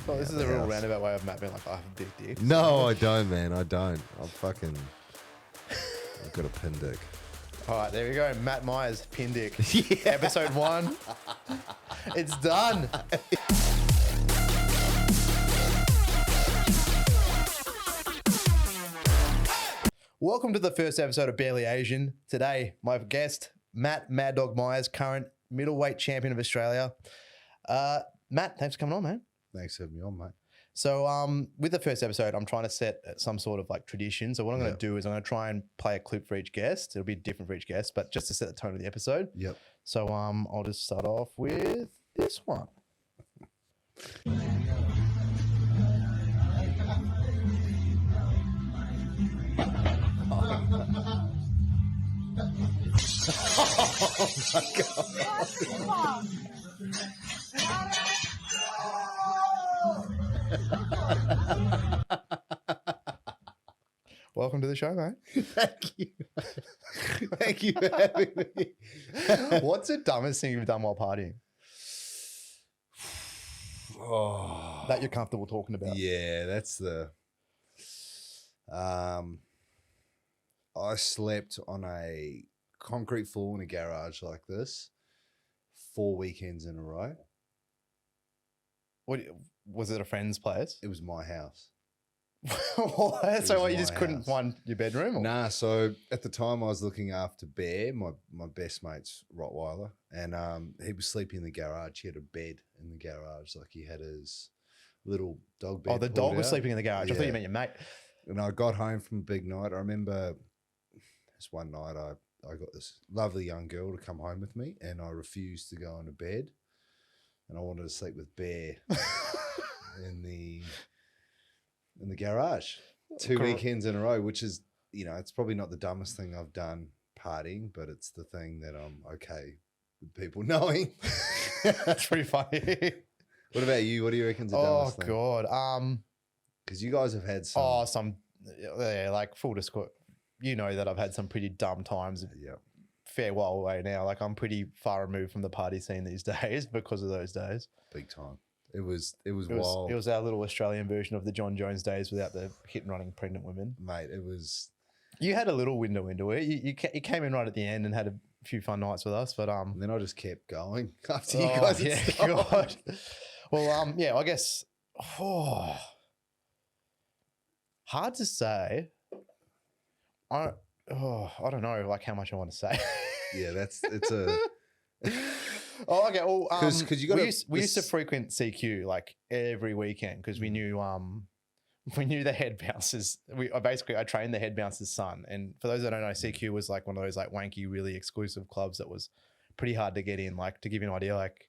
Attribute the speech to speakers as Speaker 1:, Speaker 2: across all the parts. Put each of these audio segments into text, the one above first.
Speaker 1: Well, this is a real roundabout way of Matt being like, I have a big dick.
Speaker 2: No, I don't, man. I don't. I've got a pin dick.
Speaker 1: All right, there we go. Matt Myers, pin dick. Yeah. Episode 1. It's done. Welcome to the first episode of Barely Asian. Today, my guest, Matt Mad Dog Myers, current middleweight champion of Australia. Matt, thanks for coming on, man.
Speaker 2: Thanks for having me on, mate.
Speaker 1: So with the first episode, I'm trying to set some sort of like tradition. So what I'm going to do is I'm going to try and play a clip for each guest. It'll be different for each guest, but just to set the tone of the episode.
Speaker 2: Yep.
Speaker 1: So I'll just start off with this one. Welcome to the show, mate.
Speaker 2: Thank you. Thank you for having me.
Speaker 1: What's the dumbest thing you've done while partying that you're comfortable talking about?
Speaker 2: Yeah, that's the... I slept on a concrete floor in a garage like this 4 weekends in a row.
Speaker 1: What was it? A friend's place?
Speaker 2: It was my house.
Speaker 1: What? So what, you just
Speaker 2: my
Speaker 1: couldn't
Speaker 2: house.
Speaker 1: find your bedroom? Or?
Speaker 2: Nah, so at the time I was looking after Bear, my best mate's Rottweiler, and he was sleeping in the garage. He had a bed in the garage, like he had his little dog bed.
Speaker 1: Oh, the dog was
Speaker 2: out.
Speaker 1: sleeping in the garage. I thought
Speaker 2: Yeah.
Speaker 1: you meant your mate.
Speaker 2: And I got home from a big night. I remember this one night I got this lovely young girl to come home with me, and I refused to go into bed, and I wanted to sleep with Bear in the garage 2 weekends in a row, which is, it's probably not the dumbest thing I've done partying, but it's the thing that I'm okay with people knowing.
Speaker 1: That's pretty funny.
Speaker 2: What about you? What do you reckon's the dumbest thing?
Speaker 1: Oh God.
Speaker 2: Because you guys have had some.
Speaker 1: Like full disclosure. You know that I've had some pretty dumb times.
Speaker 2: Yeah.
Speaker 1: Fair while away now. Like I'm pretty far removed from the party scene these days because of those days.
Speaker 2: Big time. It was wild.
Speaker 1: It was our little Australian version of the John Jones days without the hit and running pregnant women.
Speaker 2: Mate, it was.
Speaker 1: You had a little window into it. You came in right at the end and had a few fun nights with us, but
Speaker 2: And then I just kept going after you guys.
Speaker 1: Yeah, God. Well, I guess. Hard to say. I don't know, like how much I want to say.
Speaker 2: Yeah, it's a.
Speaker 1: Oh, okay. Well,
Speaker 2: because you got
Speaker 1: we used to frequent CQ like every weekend because we knew the head bouncers. I trained the head bouncer's son, and for those that don't know, CQ was like one of those like wanky, really exclusive clubs that was pretty hard to get in. Like to give you an idea, like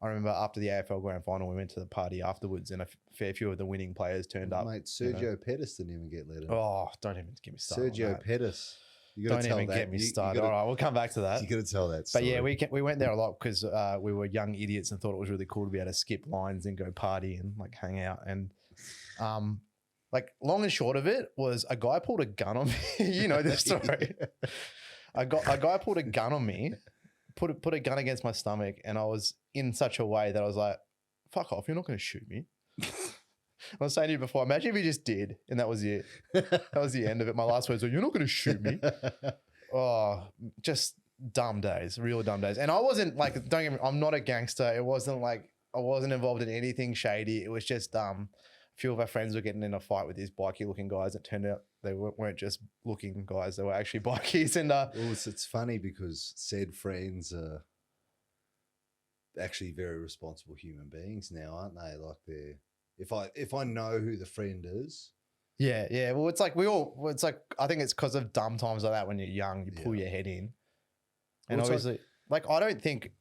Speaker 1: I remember after the AFL Grand Final, we went to the party afterwards, and a fair few of the winning players turned up.
Speaker 2: Mate, Sergio Pettis didn't even get let in.
Speaker 1: Oh, don't even get me started.
Speaker 2: Sergio Pettis. You
Speaker 1: Don't even get me started. All right, we'll come back to that.
Speaker 2: You got to tell that story.
Speaker 1: But yeah, we went there a lot because we were young idiots and thought it was really cool to be able to skip lines and go party and like hang out. And like long and short of it was a guy pulled a gun on me. You know this story. A guy pulled a gun on me, put a gun against my stomach, and I was in such a way that I was like, "Fuck off! You're not going to shoot me." I was saying to you before, imagine if he just did, and that was it. That was the end of it. My last words were, "You're not going to shoot me." Oh, just dumb days, real dumb days. And I wasn't like, don't get me, I'm not a gangster. It wasn't like, I wasn't involved in anything shady. It was just a few of our friends were getting in a fight with these bikey looking guys. It turned out they weren't just looking guys, they were actually bikies. And
Speaker 2: well, it's funny because said friends are actually very responsible human beings now, aren't they? Like they're, if I know who the friend is.
Speaker 1: Yeah. Well, it's like I think it's because of dumb times like that when you're young, you pull your head in. And
Speaker 2: Well,
Speaker 1: obviously, like I don't think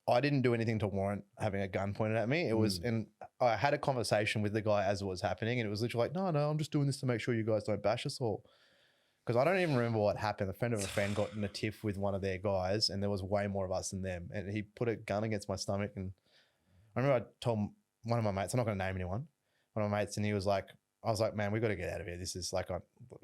Speaker 1: I didn't do anything to warrant having a gun pointed at me. It was, and I had a conversation with the guy as it was happening, and it was literally like, no, I'm just doing this to make sure you guys don't bash us all. Because I don't even remember what happened. A friend of a friend got in a tiff with one of their guys, and there was way more of us than them. And he put a gun against my stomach, and I remember I told one of my mates, I'm not going to name anyone, one of my mates, and he was like, I was like, man, we've got to get out of here. This is like, I've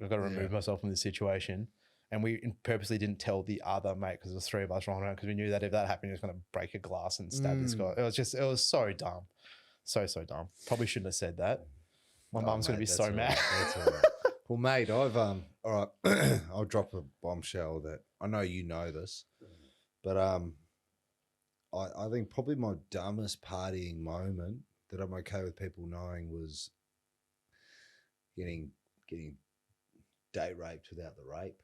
Speaker 1: got to remove myself from this situation. And we purposely didn't tell the other mate because there was three of us running around because we knew that if that happened, he was going to break a glass and stab this guy. It was so dumb. So dumb. Probably shouldn't have said that. My
Speaker 2: Oh,
Speaker 1: mum's going to be
Speaker 2: mate,
Speaker 1: so
Speaker 2: that's
Speaker 1: mad.
Speaker 2: all right, that's all right. Well, mate, I've all right. I'll drop a bombshell that I know you know this, but I think probably my dumbest partying moment that I'm okay with people knowing was getting date raped without the rape,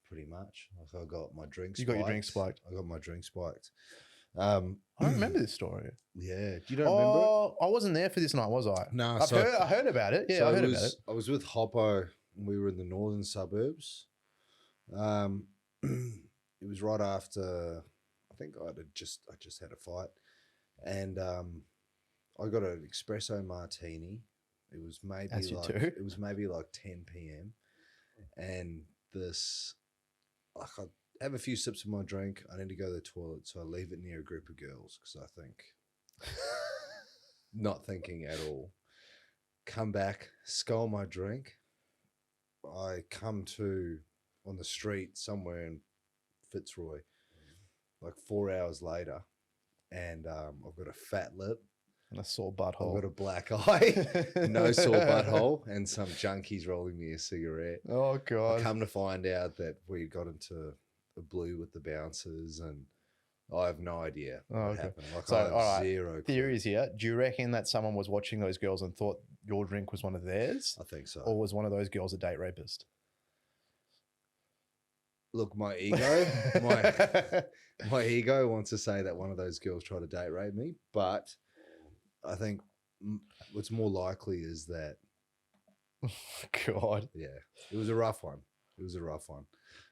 Speaker 2: pretty much. Like I got my drink.
Speaker 1: You got your drink spiked.
Speaker 2: I got my drink spiked.
Speaker 1: I don't remember this story.
Speaker 2: Yeah, you don't remember it?
Speaker 1: I wasn't there for this night, was I?
Speaker 2: No,
Speaker 1: I heard about it. Yeah,
Speaker 2: so
Speaker 1: I heard about it.
Speaker 2: I was with Hoppo. And we were in the northern suburbs. It was right after, I think I just had a fight, and I got an espresso martini. It was maybe
Speaker 1: As you
Speaker 2: like
Speaker 1: do.
Speaker 2: it was maybe like 10 p.m. and this, like, I have a few sips of my drink. I need to go to the toilet, so I leave it near a group of girls because I think, not thinking at all. Come back, scull my drink. I come to on the street somewhere in Fitzroy, like 4 hours later, and I've got a fat lip,
Speaker 1: And a sore
Speaker 2: I've
Speaker 1: butthole.
Speaker 2: got a black eye, no sore butthole, and some junkies rolling me a cigarette.
Speaker 1: Oh,
Speaker 2: I
Speaker 1: God.
Speaker 2: come to find out that we got into a blue with the bouncers, and I have no idea what
Speaker 1: okay.
Speaker 2: happened. Like,
Speaker 1: So,
Speaker 2: I have
Speaker 1: all right,
Speaker 2: zero clue.
Speaker 1: Theories here. Do you reckon that someone was watching those girls and thought your drink was one of theirs?
Speaker 2: I think so.
Speaker 1: Or was one of those girls a date rapist?
Speaker 2: Look, my ego, my ego wants to say that one of those girls tried to date rape me, but I think what's more likely is that,
Speaker 1: God.
Speaker 2: yeah, it was a rough one. It was a rough one.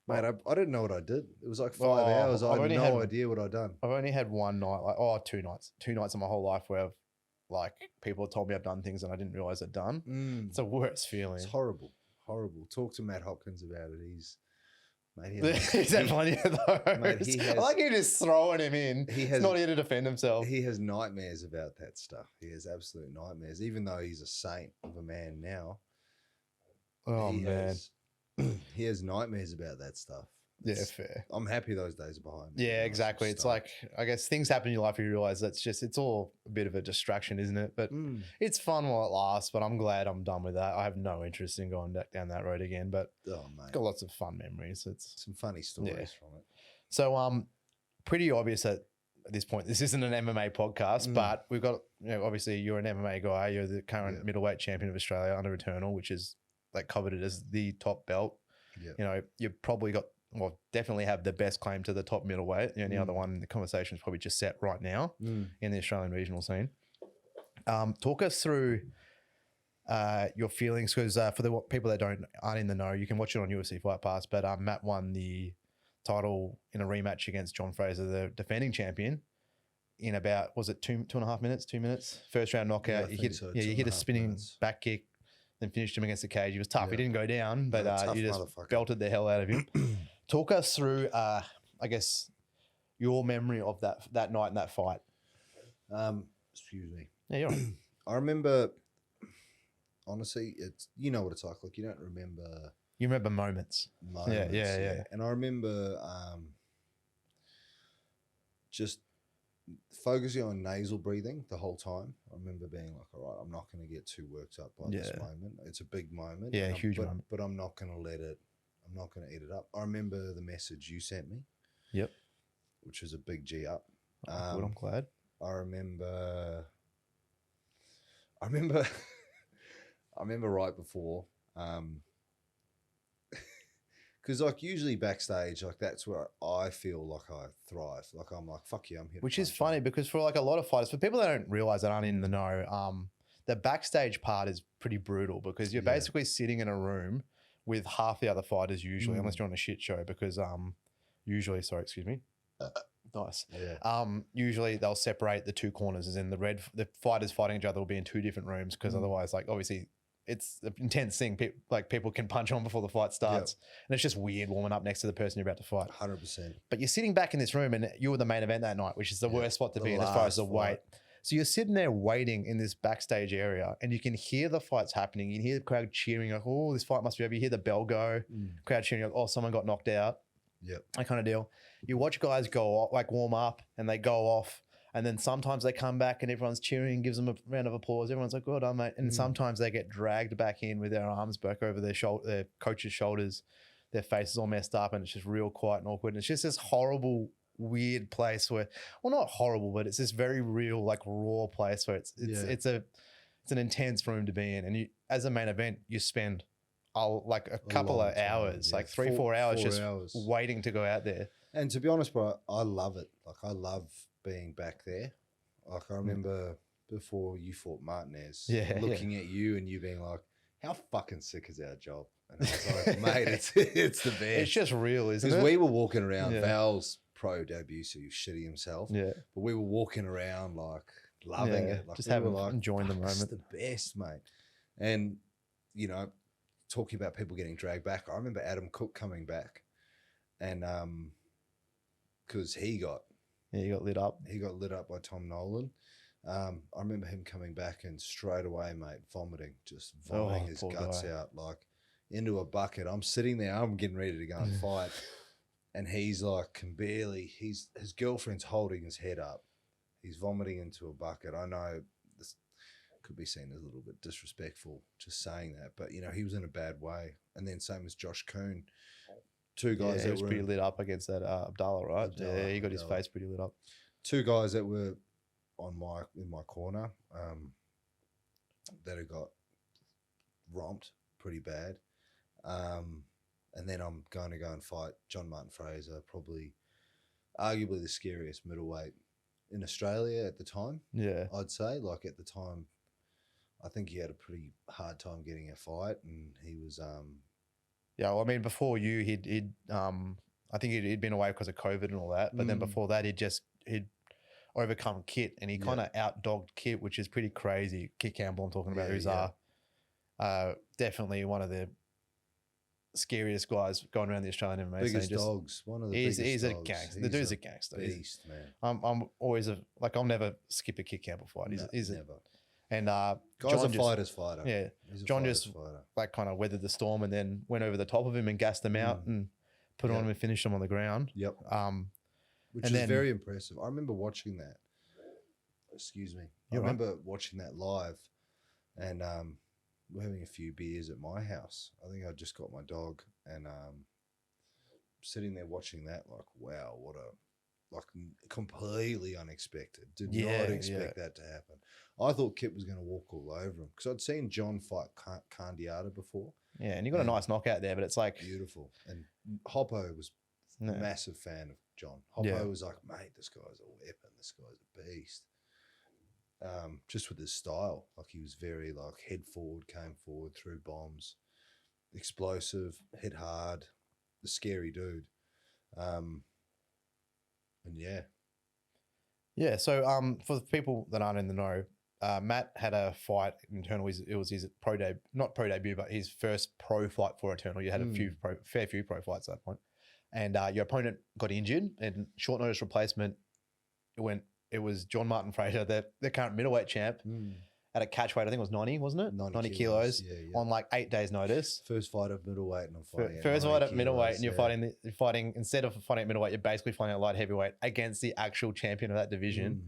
Speaker 2: Mate, I didn't know what I did. It was like 5
Speaker 1: Oh,
Speaker 2: hours. I
Speaker 1: I've
Speaker 2: had
Speaker 1: only
Speaker 2: no
Speaker 1: had-
Speaker 2: idea what I'd done.
Speaker 1: I've only had one night, two nights in my whole life where like people told me I've done things and I didn't realize I'd done. It's the worst feeling.
Speaker 2: It's horrible. Horrible. Talk to Matt Hopkins about it. He's, mate,
Speaker 1: Is that funny though?
Speaker 2: Mate, he has-
Speaker 1: I like you just throwing him in.
Speaker 2: he
Speaker 1: He's
Speaker 2: has
Speaker 1: not here to defend himself.
Speaker 2: he has nightmares about that stuff. He has absolute nightmares, even though he's a saint of a man now.
Speaker 1: Oh
Speaker 2: he
Speaker 1: man.
Speaker 2: has, he has nightmares about that stuff.
Speaker 1: Yeah,
Speaker 2: It's-
Speaker 1: fair.
Speaker 2: I'm happy those days are behind me.
Speaker 1: Yeah,
Speaker 2: I'm
Speaker 1: exactly. It's
Speaker 2: stoked.
Speaker 1: like, I guess things happen in your life, you realize it's all a bit of a distraction, isn't it? But it's fun while it lasts, but I'm glad I'm done with that. I have no interest in going back down that road again, but
Speaker 2: Oh, mate.
Speaker 1: got lots of fun memories. It's
Speaker 2: Some funny stories from it.
Speaker 1: so pretty obvious at this point. This isn't an MMA podcast, but we've got, obviously you're an MMA guy. You're the current middleweight champion of Australia under Eternal, which is like coveted as the top belt.
Speaker 2: Yeah.
Speaker 1: You've probably got, well, definitely have the best claim to the top middleweight. The only other one in the conversation is probably just set right now in the Australian regional scene. Talk us through your feelings, because for the people that aren't in the know, you can watch it on UFC Fight Pass. But Matt won the title in a rematch against John Fraser, the defending champion, in about, was it 2.5 minutes? 2 minutes, first round knockout.
Speaker 2: Yeah, I
Speaker 1: you
Speaker 2: think so,
Speaker 1: you hit a
Speaker 2: 2.5
Speaker 1: spinning
Speaker 2: minutes.
Speaker 1: back kick, then finished him against the cage. He was tough. He
Speaker 2: Yeah.
Speaker 1: didn't go down, but
Speaker 2: tough
Speaker 1: you just
Speaker 2: motherfucker.
Speaker 1: belted the hell out of him. Talk us through, I guess, your memory of that night and that fight.
Speaker 2: Excuse me.
Speaker 1: Yeah, you're right.
Speaker 2: I remember, honestly, it's, you know what it's like. Like, you don't remember
Speaker 1: You remember moments.
Speaker 2: moments.
Speaker 1: Yeah.
Speaker 2: And I remember just focusing on nasal breathing the whole time. I remember being like, all right, I'm not going to get too worked up by this
Speaker 1: Yeah.
Speaker 2: moment. It's a big moment.
Speaker 1: Yeah,
Speaker 2: and
Speaker 1: huge moment.
Speaker 2: But I'm not going to I'm not going to eat it up. I remember the message you sent me.
Speaker 1: Yep.
Speaker 2: Which was a big G up.
Speaker 1: Good, I'm glad.
Speaker 2: I remember I remember right before, because like usually backstage, like that's where I feel like I thrive. Like I'm like, fuck yeah, I'm here. to
Speaker 1: Which is
Speaker 2: punch
Speaker 1: funny
Speaker 2: on.
Speaker 1: because for like a lot of fighters, for people that don't realize that aren't in the know, the backstage part is pretty brutal because you're
Speaker 2: Yeah.
Speaker 1: basically sitting in a room with half the other fighters usually, unless you're on a shit show, because usually, sorry, excuse me. Nice.
Speaker 2: Yeah.
Speaker 1: Usually they'll separate the two corners, as in the fighters fighting each other will be in two different rooms, because otherwise, like, obviously it's an intense thing. People can punch on before the fight starts, and it's just weird warming up next to the person you're about to fight.
Speaker 2: 100%.
Speaker 1: But you're sitting back in this room, and you were the main event that night, which is the worst spot to
Speaker 2: The
Speaker 1: be in as far as the
Speaker 2: last
Speaker 1: weight.
Speaker 2: fight.
Speaker 1: So you're sitting there waiting in this backstage area, and you can hear the fights happening. You can hear the crowd cheering, like, "Oh, this fight must be over." You hear the bell go, crowd cheering, like, "Oh, someone got knocked out."
Speaker 2: Yep.
Speaker 1: That kind of deal. You watch guys go off, like warm up, and they go off, And then sometimes they come back and everyone's cheering, gives them a round of applause. Everyone's like, "Well done, mate." And sometimes they get dragged back in with their arms back over their coach's shoulders, their faces all messed up, and it's just real quiet and awkward. And it's just this horrible, weird place where, well, not horrible, but it's this very real, like raw place where it's an intense room to be in. And you, as a main event, you spend like a couple of hours, like 3-4 hours, just waiting to go out there.
Speaker 2: And to be honest, bro, I love it. Like, I love being back there. Like, I remember before you fought Martinez, looking at you and you being like, how fucking sick is our job? And I was like, mate, it's the best.
Speaker 1: It's just real, isn't it?
Speaker 2: Because we were walking around, Val's pro debut, so he was shitting himself.
Speaker 1: Yeah.
Speaker 2: But we were walking around, like, loving it. Like,
Speaker 1: just having
Speaker 2: like,
Speaker 1: enjoying the moment.
Speaker 2: It's the best, mate. And, you know, talking about people getting dragged back, I remember Adam Cook coming back. And because he got
Speaker 1: lit up.
Speaker 2: He got lit up by Tom Nolan. I remember him coming back and straight away, mate, vomiting his guts out, like into a bucket. I'm sitting there, I'm getting ready to go and fight. And he's like, can barely, his girlfriend's holding his head up. He's vomiting into a bucket. I know this could be seen as a little bit disrespectful just saying that, but, you know, he was in a bad way. And then same as Josh Kuhn. Two guys that
Speaker 1: was pretty lit up against that Abdallah, right? Yeah, he got his face pretty lit up.
Speaker 2: Two guys that were in my corner that had got romped pretty bad. And then I'm going to go and fight John Martin Fraser, probably arguably the scariest middleweight in Australia at the time. Yeah. I'd say, like, at the time, I think he had a pretty hard time getting a fight, and he was
Speaker 1: yeah, well, I mean, before you, I think he'd been away because of COVID and all that. But then before that, he'd overcome Kit, and he kind of outdogged Kit, which is pretty crazy. Kit Campbell, I'm talking about, who's definitely one of the scariest guys going around the Australian MMA
Speaker 2: biggest scene. Dogs, one of the biggest dogs.
Speaker 1: He's a gangster. The dude's a gangster.
Speaker 2: Beast, man.
Speaker 1: I'm always I'll never skip a Kit Campbell fight. He's
Speaker 2: never.
Speaker 1: And
Speaker 2: guy's
Speaker 1: John
Speaker 2: a fighter's fighter.
Speaker 1: Yeah, John just like kind of weathered the storm and then went over the top of him and gassed him out and put on him and finished him on the ground.
Speaker 2: Yep. Which is very impressive. I remember watching that. Excuse me. I remember watching that live, and we're having a few beers at my house. I think I just got my dog, and sitting there watching that, like, wow, what a completely unexpected. Did not expect that to happen. I thought Kip was going to walk all over him because I'd seen John fight Candiata before.
Speaker 1: Yeah, and you got a nice knockout there, but it's like
Speaker 2: beautiful. And Hoppo was a massive fan of John. Hoppo was like, mate, this guy's a weapon. This guy's a beast. Just with his style, like he was very like head forward, came forward, threw bombs, explosive, hit hard, the scary dude. And yeah. So
Speaker 1: for the people that aren't in the know, Matt had a fight in Eternal. It was his not pro debut, but his first pro fight for Eternal. You had a fair few pro fights at that point, and your opponent got injured and short notice replacement. It was John Martin Fraser, the current middleweight champ, at a catch weight. I think it was 90, wasn't it? 90 kilos on like 8 days' notice.
Speaker 2: First fight of middleweight, and I'm fighting.
Speaker 1: First fight at middleweight, and you're fighting instead of fighting at middleweight, you're basically fighting at light heavyweight against the actual champion of that division.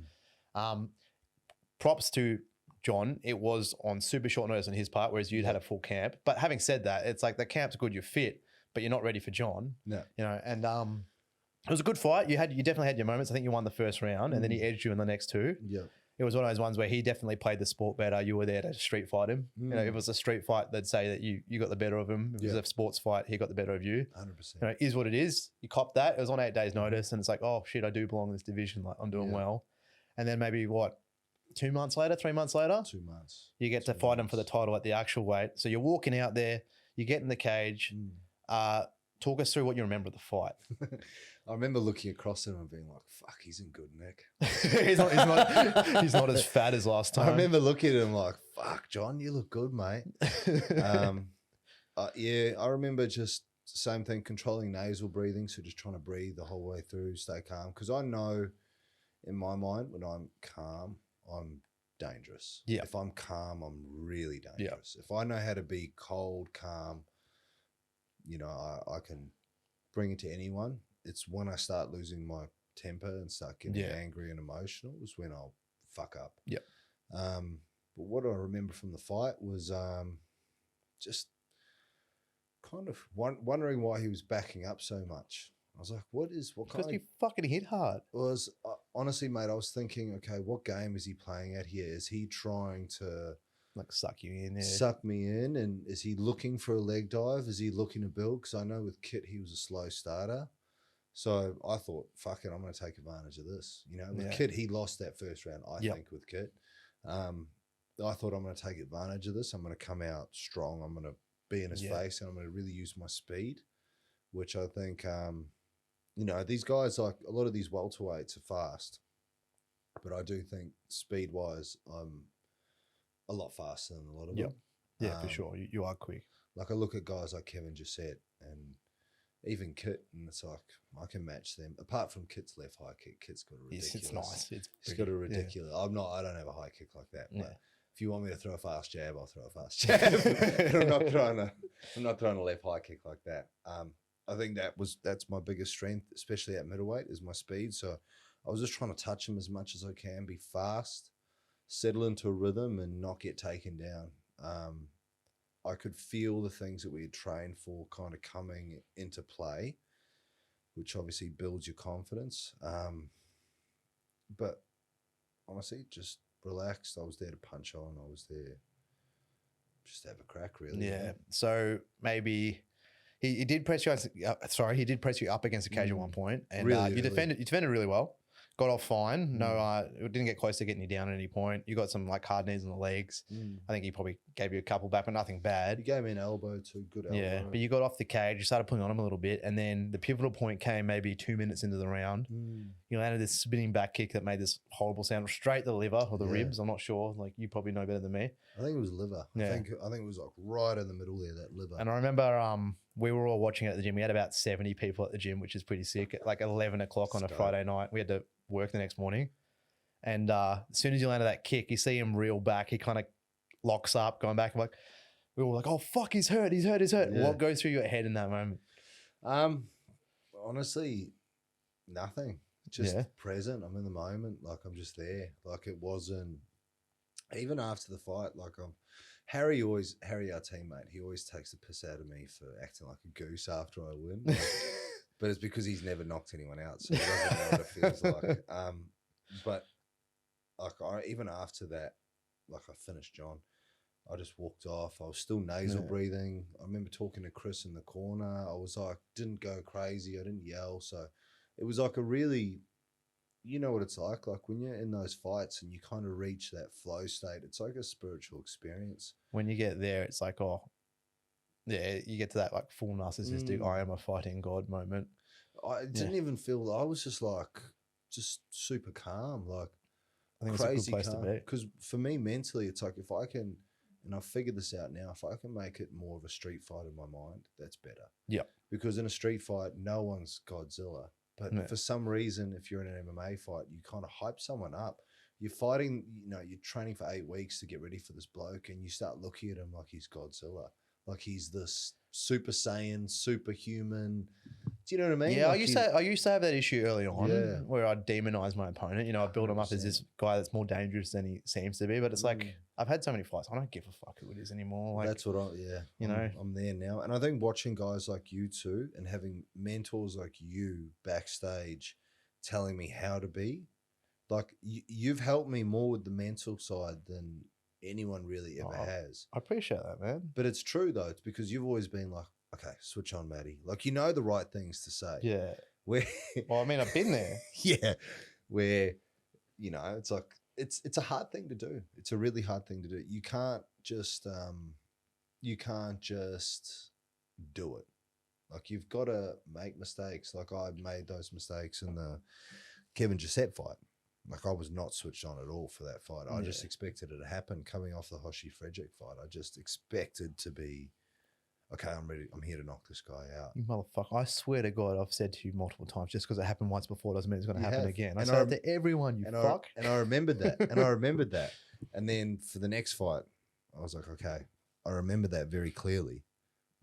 Speaker 1: Props to John. It was on super short notice on his part, whereas you'd had a full camp. But having said that, it's like the camp's good, you're fit, but you're not ready for John. No, you know, and it was a good fight. You definitely had your moments. I think you won the first round, and then he edged you in the next two. Yeah. It was one of those ones where he definitely played the sport better. You were there to street fight him. You know, if it was a street fight, they'd say that you got the better of him. If it was a sports fight, he got the better of you.
Speaker 2: 100%.
Speaker 1: You know, is what it is. You copped that. It was on 8 days' notice, and it's like, oh shit, I do belong in this division. Like I'm doing well. And then maybe 3 months later, you get to fight him for the title at the actual weight. So you're walking out there, you get in the cage. Talk us through what you remember of the fight.
Speaker 2: I remember looking across at him and being like, fuck, he's in good nick.
Speaker 1: he's not as fat as last time.
Speaker 2: I remember looking at him like, fuck, John, you look good, mate. I remember just the same thing, controlling nasal breathing. So just trying to breathe the whole way through, stay calm. Because I know in my mind, when I'm calm, I'm dangerous. Yeah. If I'm calm, I'm really dangerous. If I know how to be cold, calm, you know, I can bring it to anyone. It's when I start losing my temper and start getting angry and emotional is when I'll fuck up.
Speaker 1: Yep.
Speaker 2: But what I remember from the fight was just kind of wondering why he was backing up so much. I was like,
Speaker 1: Because you fucking hit hard.
Speaker 2: Honestly, mate, I was thinking, okay, what game is he playing at here? Is he trying to
Speaker 1: like suck you in? Yeah.
Speaker 2: Suck me in? And is he looking for a leg dive? Is he looking to build? Because I know with Kit, he was a slow starter. So I thought, fuck it, I'm going to take advantage of this. You know, with Kit, he lost that first round, I think, with Kit. I thought I'm going to take advantage of this. I'm going to come out strong. I'm going to be in his face, and I'm going to really use my speed, which I think, you know, these guys, like a lot of these welterweights are fast, but I do think speed-wise, I'm a lot faster than a lot of them.
Speaker 1: Yeah, for sure. You are quick.
Speaker 2: Like I look at guys like Kevin just said, and even Kit, and it's like I can match them. Apart from Kit's left high kick, Kit's got a ridiculous.
Speaker 1: It's nice.
Speaker 2: He's got a ridiculous. I don't have a high kick like that. But if you want me to throw a fast jab, I'll throw a fast jab. And I'm not throwing a left high kick like that. I think that's my biggest strength, especially at middleweight, is my speed. So I was just trying to touch him as much as I can, be fast, settle into a rhythm, and not get taken down. I could feel the things that we had trained for kind of coming into play, which obviously builds your confidence. But honestly, just relaxed. I was there to punch on. I was there just to have a crack, really.
Speaker 1: Yeah. So maybe he did press you. He did press you up against the cage at one point, and you defended really well. Got off fine. No, it didn't get close to getting you down at any point. You got some like hard knees on the legs. I think he probably gave you a couple back, but nothing bad.
Speaker 2: He gave me an elbow too, good elbow.
Speaker 1: Yeah, but you got off the cage. You started pulling on him a little bit, and then the pivotal point came maybe 2 minutes into the round. You landed this spinning back kick that made this horrible sound straight to the liver or the ribs. I'm not sure. Like you probably know better than me.
Speaker 2: I think it was liver. I think it was like right in the middle there, that liver.
Speaker 1: And I remember we were all watching it at the gym. We had about 70 people at the gym, which is pretty sick. At like 11 o'clock on a Friday night, we had to work the next morning. And as soon as you landed that kick, you see him reel back. He kind of locks up, going back. Like we were like, "Oh fuck, he's hurt. Yeah. What goes through your head in that moment?"
Speaker 2: Honestly, nothing. Just present. I'm in the moment. Like I'm just there. Like it wasn't. Even after the fight, like Harry, our teammate, he always takes the piss out of me for acting like a goose after I win. Like, but it's because he's never knocked anyone out, so he doesn't know what it feels like. But like even after that, like I finished John, I just walked off. I was still nasal breathing. I remember talking to Chris in the corner. I was like, didn't go crazy. I didn't yell. So it was like a really, you know what it's like when you're in those fights and you kind of reach that flow state. It's like a spiritual experience.
Speaker 1: When you get there, it's like, oh, yeah, you get to that like full narcissistic, I am a fighting God moment.
Speaker 2: I didn't even feel, I was just like, just super calm, like
Speaker 1: I think
Speaker 2: crazy
Speaker 1: it's a good place
Speaker 2: calm.
Speaker 1: to be.
Speaker 2: Because for me mentally, it's like if I can, and I've figured this out now, if I can make it more of a street fight in my mind, that's better. Yeah. Because in a street fight, no one's Godzilla. But for some reason, if you're in an MMA fight, you kind of hype someone up. You're fighting, you know, you're training for 8 weeks to get ready for this bloke, and you start looking at him like he's Godzilla. Like he's this Super Saiyan, superhuman. Do you know what I mean?
Speaker 1: Yeah,
Speaker 2: like
Speaker 1: I used to have that issue early on where I'd demonize my opponent. You know, I build him up as this guy that's more dangerous than he seems to be. But it's like, I've had so many fights, I don't give a fuck who it is anymore. Like,
Speaker 2: that's what I'm there now. And I think watching guys like you two and having mentors like you backstage telling me how to be, like you've helped me more with the mental side than anyone really ever has.
Speaker 1: I appreciate that, man.
Speaker 2: But it's true though. It's because you've always been like, okay, switch on, Matty. Like you know the right things to say.
Speaker 1: Yeah.
Speaker 2: Where
Speaker 1: well, I mean, I've been there.
Speaker 2: Yeah. Where, you know, it's like it's a hard thing to do. It's a really hard thing to do. You can't just do it. Like you've got to make mistakes. Like I made those mistakes in the Kevin Giuseppe fight. Like I was not switched on at all for that fight. I just expected it to happen coming off the Hoshi Frederick fight. I just expected to be, okay, I'm ready. I'm here to knock this guy out.
Speaker 1: You motherfucker. I swear to God, I've said to you multiple times, just because it happened once before doesn't mean it's going to happen again. I said it to everyone, you fuck.
Speaker 2: And I remembered that. And then for the next fight, I was like, okay, I remember that very clearly.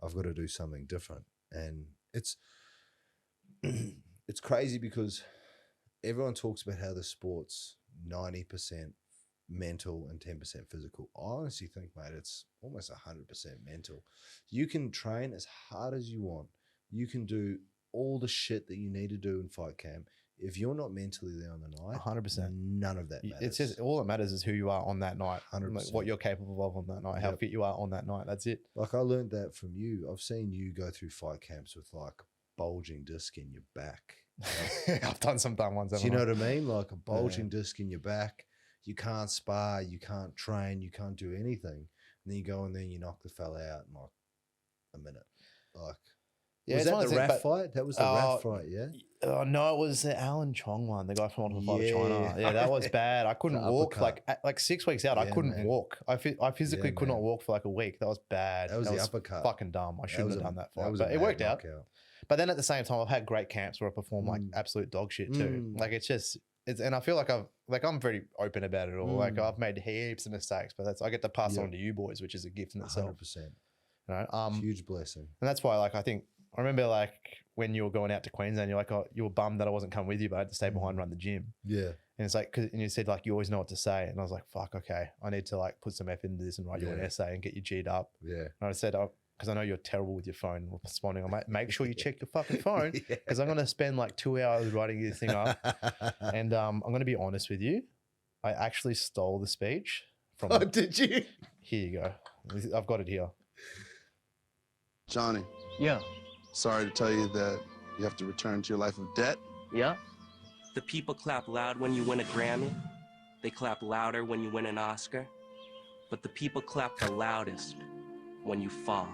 Speaker 2: I've got to do something different. And it's crazy because everyone talks about how the sport's 90% mental and 10% physical. I honestly think, mate, it's almost 100% mental. You can train as hard as you want. You can do all the shit that you need to do in fight camp. If you're not mentally there on the night,
Speaker 1: 100%.
Speaker 2: None of that matters.
Speaker 1: It's just all that matters is who you are on that night,
Speaker 2: 100%.
Speaker 1: like what you're capable of on that night, how fit you are on that night. That's it.
Speaker 2: Like I learned that from you. I've seen you go through fight camps with like bulging disc in your back.
Speaker 1: I've done some dumb ones.
Speaker 2: Do you know what I mean? Like a bulging disc in your back. You can't spar, you can't train, you can't do anything. And then you go in there and you knock the fella out in like a minute. Like, was that the RAF fight? That was the RAF fight, yeah?
Speaker 1: No, it was the Alan Chong one, the guy from Ultimate Fighter China. Yeah, that was bad. I couldn't walk. Like 6 weeks out, I couldn't walk. I physically could not walk for like a week. That was bad.
Speaker 2: That was the uppercut.
Speaker 1: Fucking dumb. I shouldn't have done that fight. But it worked out. But then at the same time, I've had great camps where I perform like absolute dog shit too. Like and I feel like I'm very open about it all. Like I've made heaps of mistakes, but I get to pass on to you boys, which is a gift in itself.
Speaker 2: 100%.
Speaker 1: You know?
Speaker 2: Huge blessing.
Speaker 1: And that's why, like, I remember like when you were going out to Queensland, you're like, oh, you were bummed that I wasn't coming with you, but I had to stay behind and run the gym.
Speaker 2: Yeah.
Speaker 1: And it's like, and you said like, you always know what to say. And I was like, fuck, okay. I need to like put some effort into this and write you an essay and get you G'd up.
Speaker 2: Yeah.
Speaker 1: And I said, because I know you're terrible with your phone responding. I'm like, make sure you check your fucking phone because I'm going to spend like 2 hours writing this thing up. And I'm going to be honest with you. I actually stole the speech from.
Speaker 2: Oh, did you?
Speaker 1: Here you go. I've got it here.
Speaker 3: Johnny.
Speaker 4: Yeah.
Speaker 3: Sorry to tell you that you have to return to your life of debt.
Speaker 4: Yeah.
Speaker 5: The people clap loud when you win a Grammy. They clap louder when you win an Oscar. But the people clap the loudest when you fall.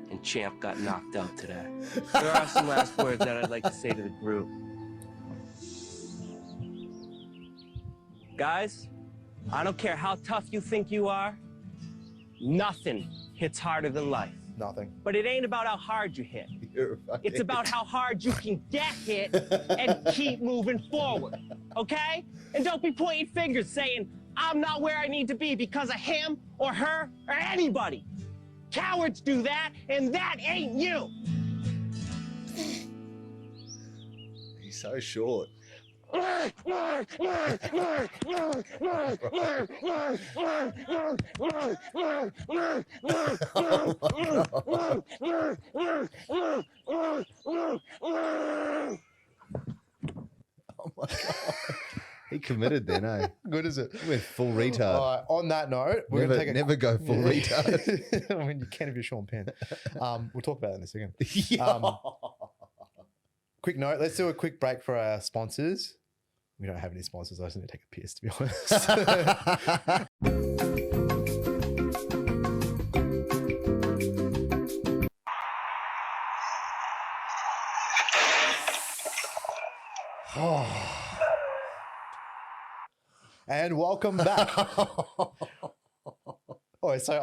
Speaker 5: And Champ got knocked out today. There are some last words that I'd like to say to the group. Guys, I don't care how tough you think you are. Nothing hits harder than life.
Speaker 1: Nothing.
Speaker 5: But it ain't about how hard you hit.
Speaker 2: Right.
Speaker 5: It's about how hard you can get hit and keep moving forward, okay? And don't be pointing fingers saying, I'm not where I need to be because of him or her or anybody. Cowards do that, and that ain't you.
Speaker 2: He's so short. Oh my God. He committed then, eh?
Speaker 1: Good is it?
Speaker 2: He went full retard.
Speaker 1: All right, on that note, we're going to take
Speaker 2: never go full retard.
Speaker 1: I mean, you can if you're Sean Penn. We'll talk about that in a second.
Speaker 2: Yeah.
Speaker 1: Quick note, let's do a quick break for our sponsors. We don't have any sponsors. I just need to take a piss, to be honest. And welcome back. Oh, so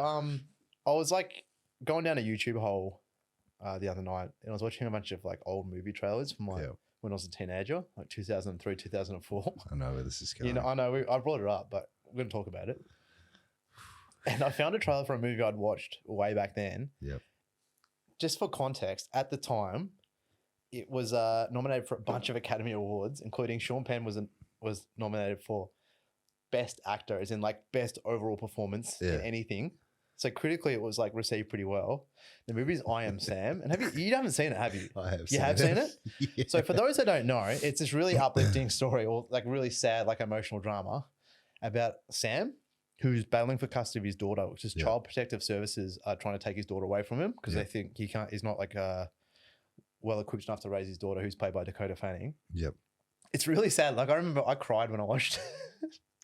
Speaker 1: I was like going down a YouTube hole the other night, and I was watching a bunch of like old movie trailers from like when I was a teenager, like 2003, 2004.
Speaker 2: I know where this is going.
Speaker 1: You know, I know I brought it up, but we're going to talk about it. And I found a trailer for a movie I'd watched way back then.
Speaker 2: Yep.
Speaker 1: Just for context, at the time, it was nominated for a bunch of Academy Awards, including Sean Penn was nominated for Best Actor, as in like best overall performance in anything. So critically, it was like received pretty well. The movie is I Am Sam, and you haven't seen it, have you?
Speaker 2: I have.
Speaker 1: You have seen it. Yeah. So for those that don't know, it's this really uplifting story, or like really sad, like emotional drama about Sam, who's battling for custody of his daughter, which is Child Protective Services are trying to take his daughter away from him because they think he's not like well equipped enough to raise his daughter, who's played by Dakota Fanning.
Speaker 2: Yep.
Speaker 1: It's really sad. Like I remember, I cried when I watched it.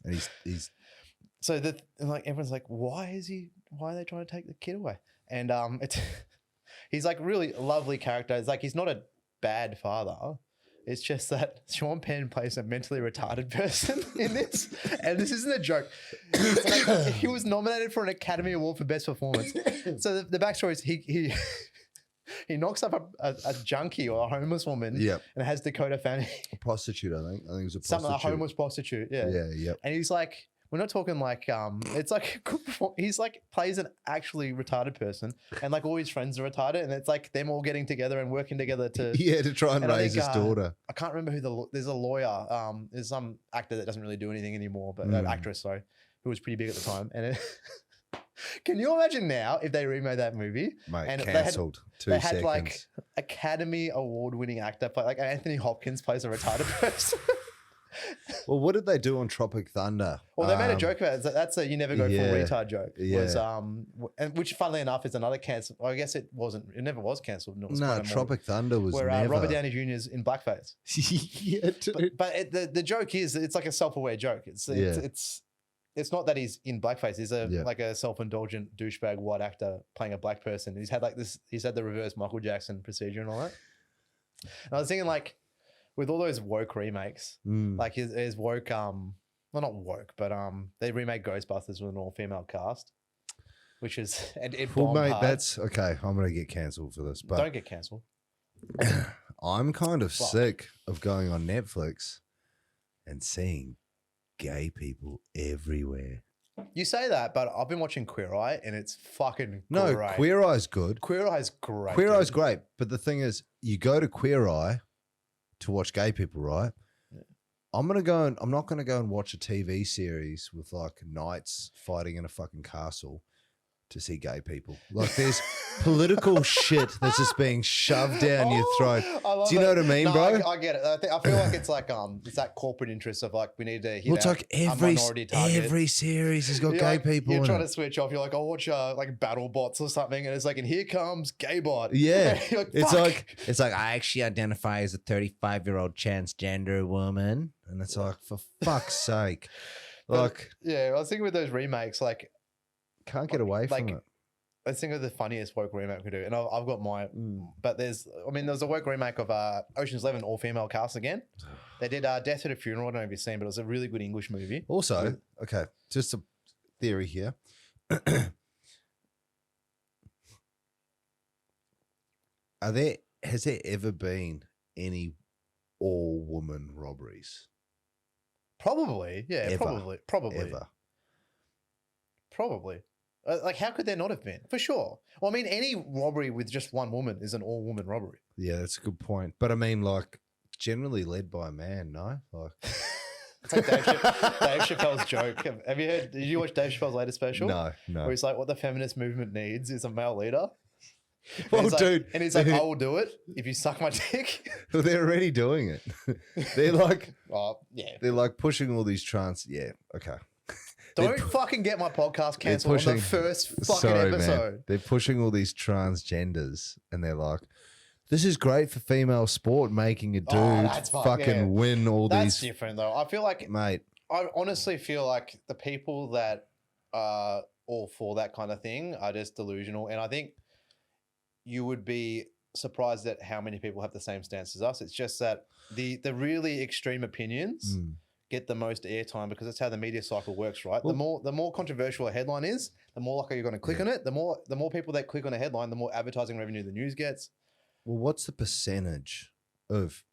Speaker 2: And he's
Speaker 1: so that like everyone's like, why are they trying to take the kid away? And he's like really lovely character. It's like he's not a bad father. It's just that Sean Penn plays a mentally retarded person in this. And this isn't a joke. Like, he was nominated for an Academy Award for Best Performance. So the backstory is he knocks up a junkie or a homeless woman and has Dakota Fanning.
Speaker 2: a prostitute, I think. I think it was a prostitute.
Speaker 1: A homeless prostitute, yeah.
Speaker 2: Yeah, yep.
Speaker 1: And he's like We're not talking like it's like he's like plays an actually retarded person, and like all his friends are retarded, and it's like them all getting together and working together to
Speaker 2: to try and
Speaker 1: I
Speaker 2: raise
Speaker 1: think,
Speaker 2: his daughter.
Speaker 1: I can't remember who there's a lawyer. There's some actor that doesn't really do anything anymore, but actress, sorry, who was pretty big at the time. And it, can you imagine now if they remade that movie?
Speaker 2: Mate,
Speaker 1: and
Speaker 2: cancelled.
Speaker 1: They had like Academy Award-winning actor play, like Anthony Hopkins plays a retarded person.
Speaker 2: Well, what did they do on Tropic Thunder?
Speaker 1: Well, they made a joke about it. That's a you never go full retard joke.
Speaker 2: Yeah.
Speaker 1: Was, and which, funnily enough, is another cancel. I guess it wasn't. It never was cancelled.
Speaker 2: No, Tropic Thunder was
Speaker 1: where
Speaker 2: never.
Speaker 1: Robert Downey Jr. is in blackface.
Speaker 2: Yeah, dude.
Speaker 1: But the joke is it's like a self-aware joke. It's not that he's in blackface. He's like a self-indulgent douchebag white actor playing a black person. He's had like this. He's had the reverse Michael Jackson procedure and all that. And I was thinking like, with all those woke remakes, like his woke, well, not woke, but they remade Ghostbusters with an all-female cast, which is it bombed
Speaker 2: mate,
Speaker 1: hard.
Speaker 2: that's okay. I'm gonna get cancelled for this, but
Speaker 1: Don't get cancelled.
Speaker 2: I'm kind of sick of going on Netflix and seeing gay people everywhere.
Speaker 1: You say that, but I've been watching Queer Eye and it's fucking
Speaker 2: No,
Speaker 1: great.
Speaker 2: Queer Eye's good.
Speaker 1: Queer Eye's great.
Speaker 2: Queer
Speaker 1: dude.
Speaker 2: Eye's great, but the thing is, you go to Queer Eye to watch gay people, right? Yeah. I'm not gonna go and watch a TV series with like knights fighting in a fucking castle to see gay people. Like there's political shit that's just being shoved down your throat. Do you know what I mean, bro?
Speaker 1: I get it. I feel like it's like it's that corporate interest of like we need to hit
Speaker 2: well, it's like
Speaker 1: minority target.
Speaker 2: every series has got gay people.
Speaker 1: You're
Speaker 2: in
Speaker 1: trying
Speaker 2: it.
Speaker 1: to switch off. You're like, I'll watch like Battle Bots or something, and it's like, and here comes Gay Bot.
Speaker 2: Yeah,
Speaker 1: like,
Speaker 2: it's like I actually identify as a 35-year-old transgender woman, and it's like for fuck's sake, like
Speaker 1: yeah. I was thinking with those remakes, like.
Speaker 2: Can't get away from it.
Speaker 1: I think of the funniest woke remake we could do, and I've got my. But there's a woke remake of Ocean's 11 all female cast again. They did Death at a Funeral. I don't know if you've seen, but it was a really good English movie.
Speaker 2: Also, okay, just a theory here. Has there ever been any all woman robberies?
Speaker 1: Probably, yeah,
Speaker 2: Ever.
Speaker 1: probably,
Speaker 2: Ever.
Speaker 1: Probably. Like, how could there not have been? For sure. Well, I mean, any robbery with just one woman is an all-woman robbery.
Speaker 2: Yeah, that's a good point. But I mean, like, generally led by a man, no? Like,
Speaker 1: it's like Dave Chappelle's joke. Have you heard? Did you watch Dave Chappelle's latest special?
Speaker 2: No.
Speaker 1: Where he's like, what the feminist movement needs is a male leader.
Speaker 2: Well,
Speaker 1: like,
Speaker 2: dude.
Speaker 1: And he's like, I will do it if you suck my dick.
Speaker 2: Well, they're already doing it. They're like,
Speaker 1: yeah.
Speaker 2: They're like pushing all these trans. Yeah, okay.
Speaker 1: Don't fucking get my podcast cancelled on the first fucking episode.
Speaker 2: Man. They're pushing all these transgenders, and they're like, "This is great for female sport, making a dude win all these."
Speaker 1: That's different, though. I feel like,
Speaker 2: mate.
Speaker 1: I honestly feel like the people that are all for that kind of thing are just delusional, and I think you would be surprised at how many people have the same stance as us. It's just that the really extreme opinions. Get the most airtime because that's how the media cycle works, right? Well, the more controversial a headline is, the more likely you're going to click on it. The more people that click on a headline, the more advertising revenue the news gets.
Speaker 2: Well, what's the percentage of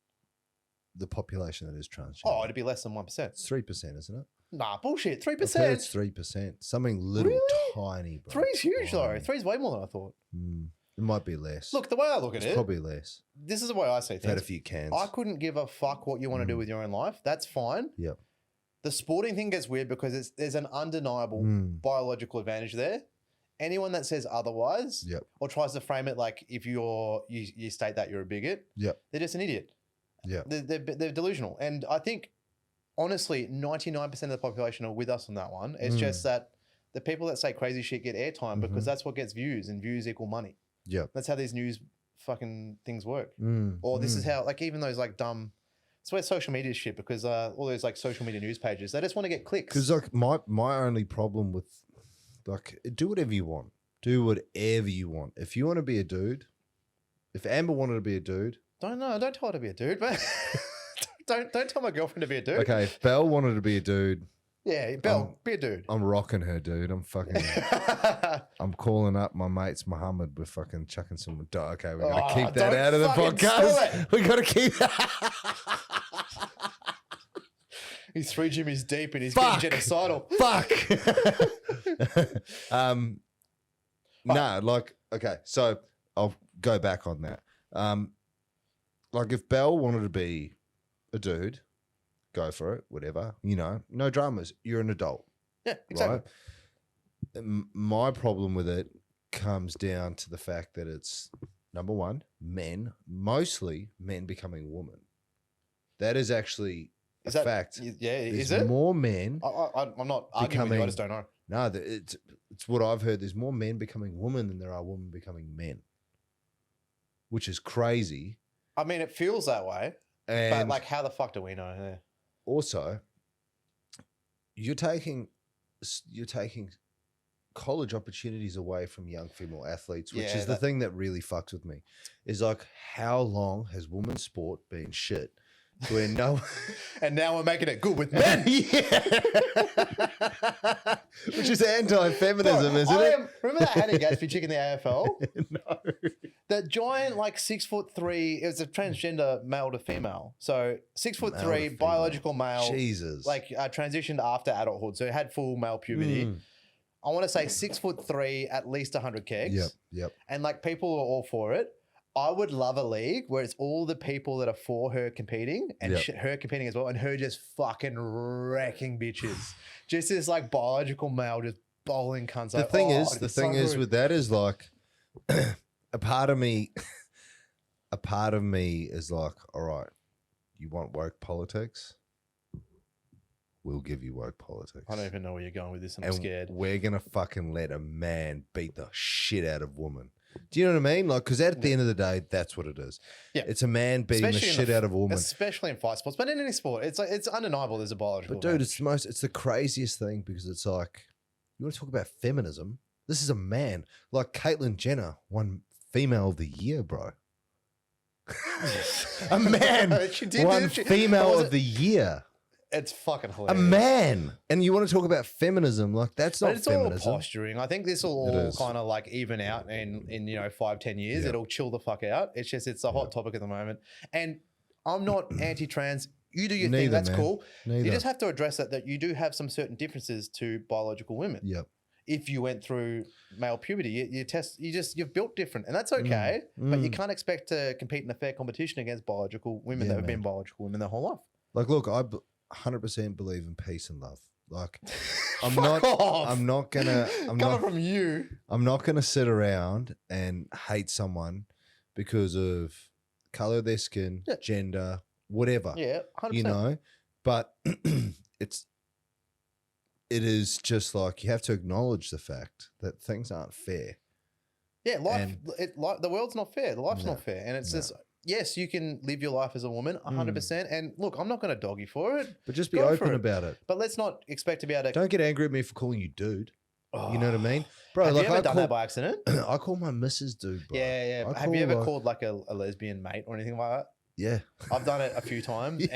Speaker 2: the population that is transgender?
Speaker 1: Oh, it'd be less than 1%.
Speaker 2: It's 3%, isn't it?
Speaker 1: Nah, bullshit. 3%.
Speaker 2: It's 3%. Something little tiny, bro.
Speaker 1: 3's huge though. 3's way more than I thought.
Speaker 2: It might be less.
Speaker 1: Look, the way I look at it,
Speaker 2: probably less.
Speaker 1: This is the way I see things.
Speaker 2: Had a few cans.
Speaker 1: I couldn't give a fuck what you want to do with your own life. That's fine.
Speaker 2: Yep.
Speaker 1: The sporting thing gets weird because there's an undeniable biological advantage there. Anyone that says otherwise or tries to frame it like if you state that you're a bigot, they're just an idiot.
Speaker 2: Yeah.
Speaker 1: They're delusional. And I think, honestly, 99% of the population are with us on that one. It's just that the people that say crazy shit get airtime because that's what gets views, and views equal money.
Speaker 2: Yeah.
Speaker 1: That's how these news fucking things work. Or this is how, like, even those like dumb, it's where social media is shit because all those like social media news pages, they just want to get clicks.
Speaker 2: Because like my only problem with, like, do whatever you want. Do whatever you want. If you want to be a dude, if Amber wanted to be a dude.
Speaker 1: Don't tell her to be a dude, but don't tell my girlfriend to be a dude.
Speaker 2: Okay, if Belle wanted to be a dude.
Speaker 1: Yeah, Belle, be a dude.
Speaker 2: I'm rocking her, dude. I'm fucking. I'm calling up my mates Muhammad. We're fucking chucking some. Okay, we gotta keep that out of the podcast. We gotta keep that.
Speaker 1: He's 3 Jimmys deep and he's
Speaker 2: Fuck.
Speaker 1: getting genocidal.
Speaker 2: Fuck. No, like, okay, so I'll go back on that. Like if Bell wanted to be a dude, go for it, whatever, you know, no dramas. You're an adult.
Speaker 1: Yeah, exactly.
Speaker 2: Right? My problem with it comes down to the fact that it's, number one, mostly men becoming women. That is actually a fact.
Speaker 1: Yeah,
Speaker 2: There's
Speaker 1: is it?
Speaker 2: more men.
Speaker 1: I'm not arguing with you, I just don't know.
Speaker 2: No, it's what I've heard. There's more men becoming women than there are women becoming men, which is crazy.
Speaker 1: I mean, it feels that way,
Speaker 2: And
Speaker 1: but like, how the fuck do we know? Yeah.
Speaker 2: also, you're taking college opportunities away from young female athletes, which is the thing that really fucks with me. Is like, how long has women's sport been shit? Where no,
Speaker 1: And now we're making it good with men.
Speaker 2: which is anti-feminism, isn't it?
Speaker 1: Remember that Hannah Gatsby chick in the AFL?
Speaker 2: No.
Speaker 1: That giant, like 6'3", it was a transgender male to female. So 6'3",
Speaker 2: Male to female.
Speaker 1: biological male,
Speaker 2: Jesus.
Speaker 1: like transitioned after adulthood. So it had full male puberty. I want to say 6'3", at least 100 kegs.
Speaker 2: Yep.
Speaker 1: And like people are all for it. I would love a league where it's all the people that are for her competing and her competing as well, and her just fucking wrecking bitches. Just this like biological male just bowling cunts.
Speaker 2: The thing is with that is like a part of me is like, all right, you want woke politics? We'll give you woke politics.
Speaker 1: I don't even know where you're going with this, and I'm scared.
Speaker 2: We're gonna fucking let a man beat the shit out of woman. Do you know what I mean? Like, because at the end of the day, that's what it is. Yeah, it's a man beating the shit out of a woman,
Speaker 1: especially in fight sports, but in any sport, it's like it's undeniable. There's a biological.
Speaker 2: But dude, it's the craziest thing because it's like, you want to talk about feminism? This is a man. Like Caitlyn Jenner won Female of the Year, bro. A man
Speaker 1: she did,
Speaker 2: won Female of the Year.
Speaker 1: It's fucking hilarious.
Speaker 2: A man. And you want to talk about feminism, like that's not feminism.
Speaker 1: It's all posturing. I think this will all kind of like even out in 5-10 years. It'll chill the fuck out. It's just, it's a hot topic at the moment. And I'm not anti-trans. You do your thing. That's cool. You just have to address that you do have some certain differences to biological women.
Speaker 2: Yep.
Speaker 1: If you went through male puberty, you've built different, and that's okay. But you can't expect to compete in a fair competition against biological women that have been biological women their whole life.
Speaker 2: Like, look, I 100% believe in peace and love. Like, I'm not gonna sit around and hate someone because of color of their skin, gender, whatever.
Speaker 1: Yeah, 100%.
Speaker 2: You know, but it is just like, you have to acknowledge the fact that things aren't fair.
Speaker 1: Yeah, the world's not fair. The life's not fair, and it's just. Yes, you can live your life as a woman 100%. And look, I'm not going to dog you for it.
Speaker 2: But just be open about it.
Speaker 1: But let's not expect to be able to...
Speaker 2: Don't get angry at me for calling you dude.
Speaker 1: Oh.
Speaker 2: You know what I mean? Bro,
Speaker 1: have you ever done that by accident?
Speaker 2: I call my missus dude, bro.
Speaker 1: Yeah. Have you ever called like a lesbian mate or anything like that?
Speaker 2: Yeah.
Speaker 1: I've done it a few times.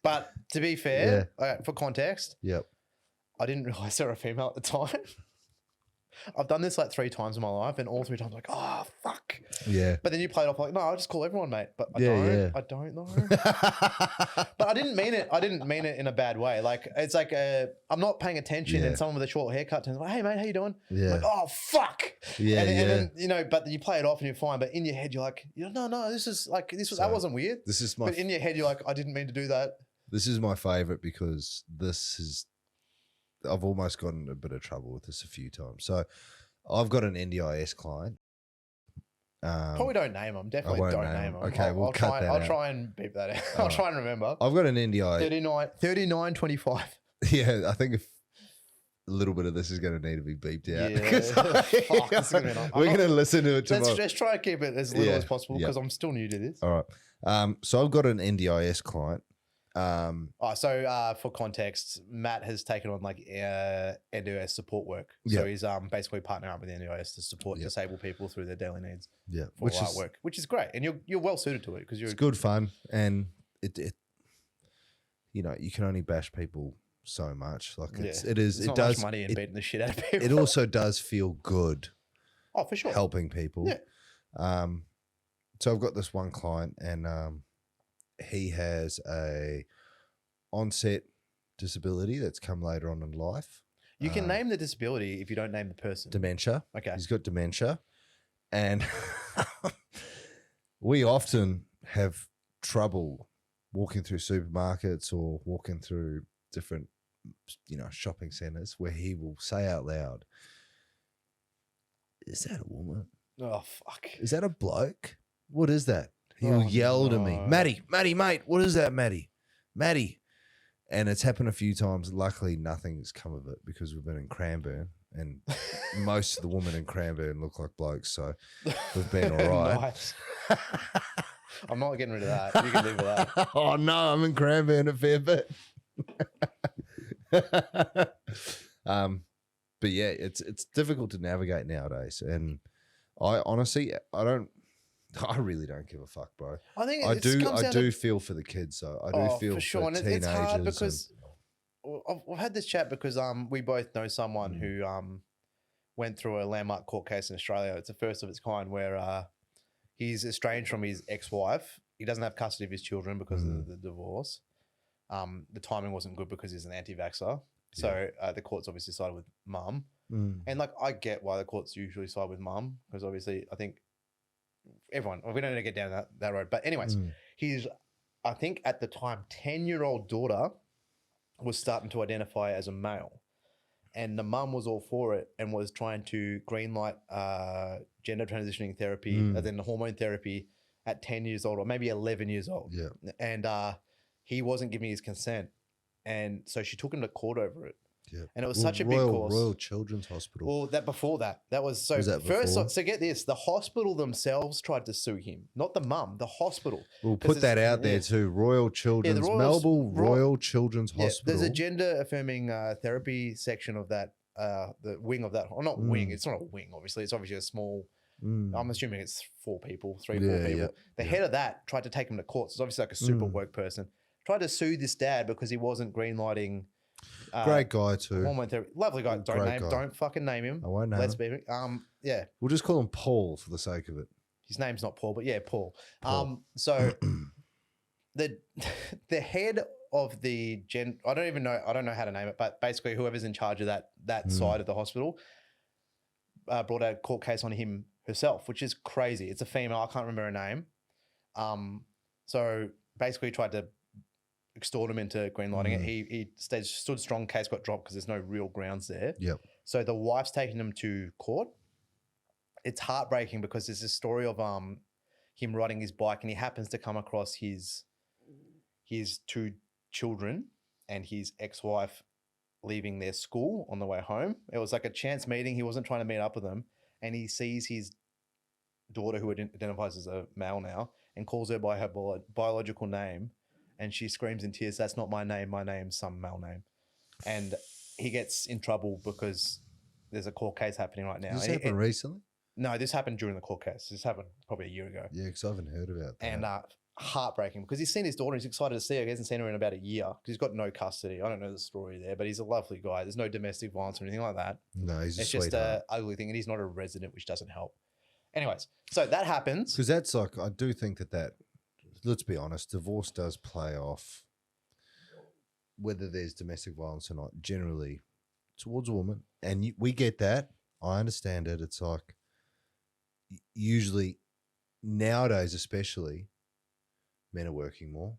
Speaker 1: But to be fair, for context, I didn't realize they were a female at the time. I've done this like 3 times in my life, and all 3 times I'm like, oh fuck. Yeah. But then you play it off like, no, I'll just call everyone mate. But I don't know. But I didn't mean it. I didn't mean it in a bad way. Like, it's like I'm not paying attention, and someone with a short haircut turns like, hey mate, how you doing? Yeah. I'm like, oh fuck. Yeah. And then, but you play it off and you're fine. But in your head, you're like, no, this is like, that wasn't weird.
Speaker 2: This is
Speaker 1: But in your head, you're like, I didn't mean to do that.
Speaker 2: This is my favorite because I've almost gotten in a bit of trouble with this a few times. So I've got an NDIS client.
Speaker 1: Probably don't name them. Definitely don't name them.
Speaker 2: Okay, we'll cut that out.
Speaker 1: I'll try and beep that out. I'll try and remember.
Speaker 2: I've got an NDI.
Speaker 1: 3925.
Speaker 2: Yeah, I think a little bit of this is going to need to be beeped out.
Speaker 1: Yeah.
Speaker 2: We're going to listen to it tomorrow.
Speaker 1: Let's try and keep it as little as possible because I'm still new to this.
Speaker 2: All right. So I've got an NDIS client.
Speaker 1: For context, Matt has taken on like NDIS support work. So he's basically partnering up with the NDIS to support disabled people through their daily needs. Yeah, which is great, and you're well suited to it because it's
Speaker 2: good fun, and it you can only bash people so much. Like it does
Speaker 1: much money in beating the shit out of people.
Speaker 2: It also does feel good.
Speaker 1: Oh, for sure,
Speaker 2: helping people. Yeah. So I've got this one client, and he has a onset disability that's come later on in life.
Speaker 1: You can name the disability if you don't name the person.
Speaker 2: Dementia.
Speaker 1: Okay.
Speaker 2: He's got dementia. And we often have trouble walking through supermarkets or walking through different, shopping centers where he will say out loud, "Is that a woman?
Speaker 1: Oh, fuck.
Speaker 2: Is that a bloke? What is that?" He'll yell to me, Matty, mate, what is that, Matty? And it's happened a few times. Luckily, nothing's come of it because we've been in Cranbourne and most of the women in Cranbourne look like blokes. So we've been all right.
Speaker 1: Nice. I'm not getting rid of that. You can live with that.
Speaker 2: Oh, no, I'm in Cranbourne a fair bit. But yeah, it's difficult to navigate nowadays. And I honestly, I really don't give a fuck, bro.
Speaker 1: I think
Speaker 2: I do feel for the kids, though. I do feel for
Speaker 1: sure. And
Speaker 2: teenagers.
Speaker 1: it's hard because I've had this chat because we both know someone who went through a landmark court case in Australia. It's the first of its kind where he's estranged from his ex-wife. He doesn't have custody of his children because of the divorce. The timing wasn't good because he's an anti-vaxxer. So the courts obviously sided with mum. And I get why the courts usually side with mum because obviously I think everyone, we don't need to get down that road. But anyways, his, I think at the time, 10-year-old daughter was starting to identify as a male. And the mum was all for it and was trying to greenlight gender transitioning therapy, then the hormone therapy at 10 years old or maybe 11 years old.
Speaker 2: Yeah.
Speaker 1: And he wasn't giving his consent. And so she took him to court over it.
Speaker 2: Yeah.
Speaker 1: And it was such a big cause.
Speaker 2: Royal Children's Hospital.
Speaker 1: Well, that was so
Speaker 2: Was that
Speaker 1: first.
Speaker 2: before?
Speaker 1: So get this: the hospital themselves tried to sue him, not the mum. The hospital.
Speaker 2: We'll put that out there too. Royal Children's, Melbourne Royal Children's Hospital.
Speaker 1: There's a gender affirming therapy section of that, the wing of that, or not wing. It's not a wing, obviously. It's obviously a small. I'm assuming it's 4 people, 4 people. The head of that tried to take him to court. So it's obviously like a super woke person. Tried to sue this dad because he wasn't greenlighting.
Speaker 2: Great guy too.
Speaker 1: Hormone therapy. Lovely guy. Don't fucking name him.
Speaker 2: I won't name
Speaker 1: Let's
Speaker 2: him.
Speaker 1: be. Yeah.
Speaker 2: We'll just call him Paul for the sake of it.
Speaker 1: His name's not Paul, but yeah, Paul. So the head of the I don't know how to name it, but basically whoever's in charge of that side of the hospital brought a court case on him herself, which is crazy. It's a female. I can't remember her name. So basically tried to extort him into greenlighting it. He stood strong, case got dropped because there's no real grounds there.
Speaker 2: Yep.
Speaker 1: So the wife's taking him to court. It's heartbreaking because there's a story of him riding his bike and he happens to come across his 2 children and his ex-wife leaving their school on the way home. It was like a chance meeting. He wasn't trying to meet up with them. And he sees his daughter, who identifies as a male now, and calls her by her biological name. And she screams in tears, "That's not my name. My name's some male name." And he gets in trouble because there's a court case happening right now.
Speaker 2: Did this happen recently?
Speaker 1: No, this happened during the court case. This happened probably a year ago.
Speaker 2: Yeah, because I haven't heard about that.
Speaker 1: And heartbreaking because he's seen his daughter. He's excited to see her. He hasn't seen her in about a year because he's got no custody. I don't know the story there, but he's a lovely guy. There's no domestic violence or anything like that.
Speaker 2: No, he's
Speaker 1: it's
Speaker 2: a
Speaker 1: just
Speaker 2: sweetheart.
Speaker 1: an ugly thing, and he's not a resident, which doesn't help. Anyways, so that happens.
Speaker 2: Because that's like, I do think that, let's be honest, divorce does play off, whether there's domestic violence or not, generally towards a woman. And we get that. I understand it. It's like, usually, nowadays especially, men are working more.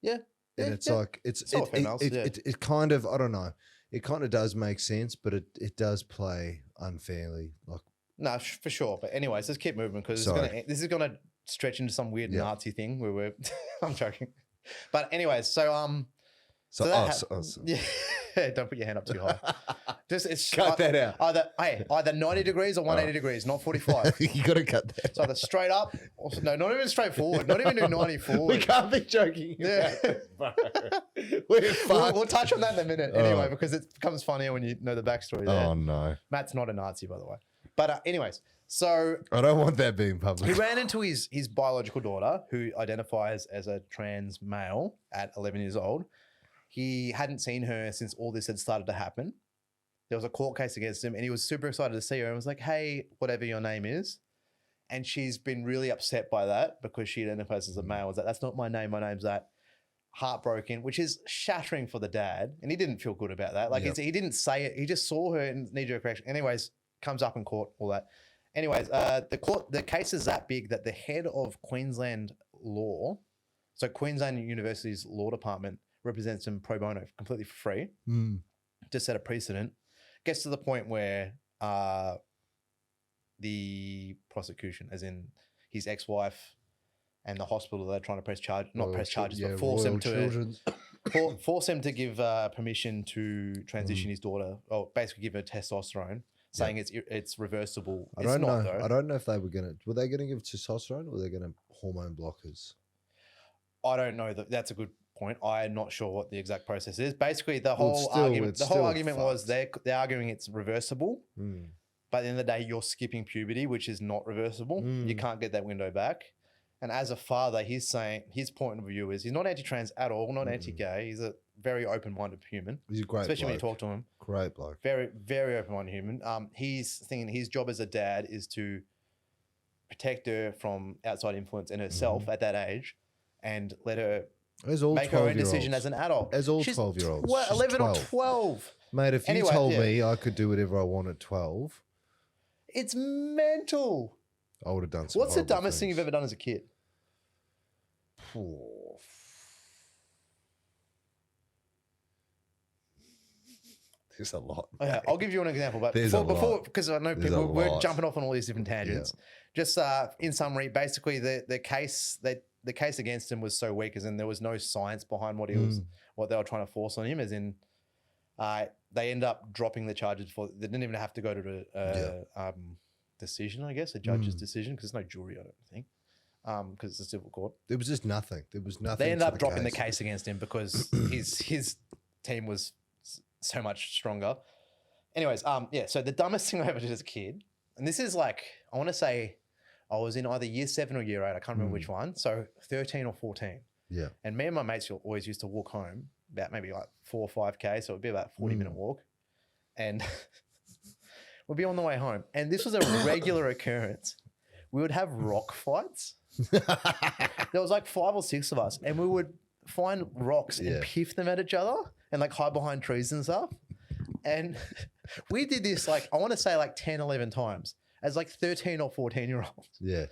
Speaker 1: Yeah.
Speaker 2: And it's
Speaker 1: yeah.
Speaker 2: like,
Speaker 1: all females,
Speaker 2: it kind of, I don't know, it kind of does make sense, but it does play unfairly. Like,
Speaker 1: No, for sure. But anyways, let's keep moving because this is gonna stretch into some weird Nazi thing where we're. I'm joking, but anyways, so yeah, don't put your hand up too high. It's
Speaker 2: cut that out.
Speaker 1: Either 90 degrees or 180 degrees, not 45.
Speaker 2: You got to cut that.
Speaker 1: So either straight up, or no, not even straight forward. Not even do 90 forward.
Speaker 2: We can't be joking.
Speaker 1: Yeah. We'll touch on that in a minute anyway, because it becomes funnier when you know the backstory there.
Speaker 2: Oh no,
Speaker 1: Matt's not a Nazi, by the way. But anyways, so
Speaker 2: I don't want that being public.
Speaker 1: he ran into his biological daughter, who identifies as a trans male at 11 years old. He hadn't seen her since all this had started to happen. There was a court case against him, and he was super excited to see her and was like, "Hey, whatever your name is." And she's been really upset by that because she identifies as a male. Was that, "That's not my name. My name's that." heartbroken, which is shattering for the dad. And he didn't feel good about that. Like
Speaker 2: Yep.
Speaker 1: he didn't say it. He just saw her and knee-jerk reaction. Anyways, comes up in court, all that. Anyways, the case is that big that the head of Queensland law, so Queensland University's law department represents him pro bono, completely for free, to set a precedent. Gets to the point where the prosecution, as in his ex-wife and the hospital, they're trying to press charges, but force him to give permission to transition his daughter, or basically give her testosterone, saying it's reversible.
Speaker 2: I don't know if they were they gonna give testosterone, or were they gonna hormone blockers?
Speaker 1: I don't know. That's a good point. I'm not sure what the exact process is. Basically, the
Speaker 2: Well,
Speaker 1: whole argument was they're arguing it's reversible. But at the end of the day, you're skipping puberty, which is not reversible. You can't get that window back. And as a father, he's saying his point of view is he's not anti-trans at all, not anti-gay. He's a very open-minded human.
Speaker 2: He's a great
Speaker 1: especially
Speaker 2: bloke.
Speaker 1: when you talk to him.
Speaker 2: Great bloke.
Speaker 1: Very, very open-minded human. He's thinking his job as a dad is to protect her from outside influence and herself at that age, and let her make her own decision as an adult.
Speaker 2: As all 12-year-olds.
Speaker 1: 11 or 12.
Speaker 2: Mate, if you told me I could do whatever I want at 12,
Speaker 1: it's mental.
Speaker 2: I would have done some
Speaker 1: What's the
Speaker 2: horrible
Speaker 1: dumbest thing
Speaker 2: things.
Speaker 1: you've ever done as a kid?
Speaker 2: There's a lot.
Speaker 1: Yeah, I'll give you an example, but
Speaker 2: There's a
Speaker 1: before
Speaker 2: lot.
Speaker 1: because I know
Speaker 2: There's a
Speaker 1: people we're
Speaker 2: lot.
Speaker 1: jumping off on all these different tangents. Just in summary, basically the case against him was so weak, as in there was no science behind what what they were trying to force on him. As in, they end up dropping the charges for. They didn't even have to go to a decision, I guess, a judge's decision, because there's no jury, I don't think, because it's a civil court.
Speaker 2: There was just nothing. There was nothing.
Speaker 1: They ended
Speaker 2: to
Speaker 1: up dropping the case against him because his team was so much stronger. Anyways, so the dumbest thing I ever did as a kid, and this is like, I want to say I was in either year 7 or year 8, I can't remember which one, so 13 or 14.
Speaker 2: Yeah.
Speaker 1: And me and my mates always used to walk home about maybe like 4 or 5K, so it'd be about a 40-minute walk. And we'd be on the way home. And this was a regular occurrence. We would have rock fights. There was like 5 or 6 of us, and we would find rocks and piff them at each other and like hide behind trees and stuff. And we did this like, I want to say like 10, 11 times as like 13 or 14-year-olds.
Speaker 2: Yeah.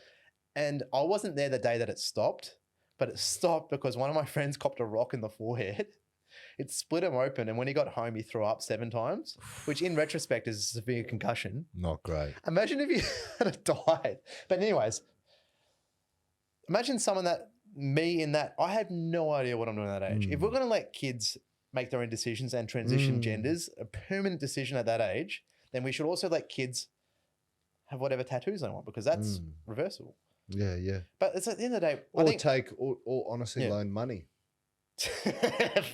Speaker 1: And I wasn't there the day that it stopped, but it stopped because one of my friends copped a rock in the forehead. It split him open, and when he got home, he threw up 7 times, which in retrospect is a severe concussion.
Speaker 2: Not great.
Speaker 1: Imagine if he had died. But anyways, imagine someone I had no idea what I'm doing at that age. If we're going to let kids make their own decisions and transition genders, a permanent decision at that age, then we should also let kids have whatever tattoos they want, because that's reversible.
Speaker 2: Yeah, yeah.
Speaker 1: But it's at the end of the day,
Speaker 2: Or honestly, loan money.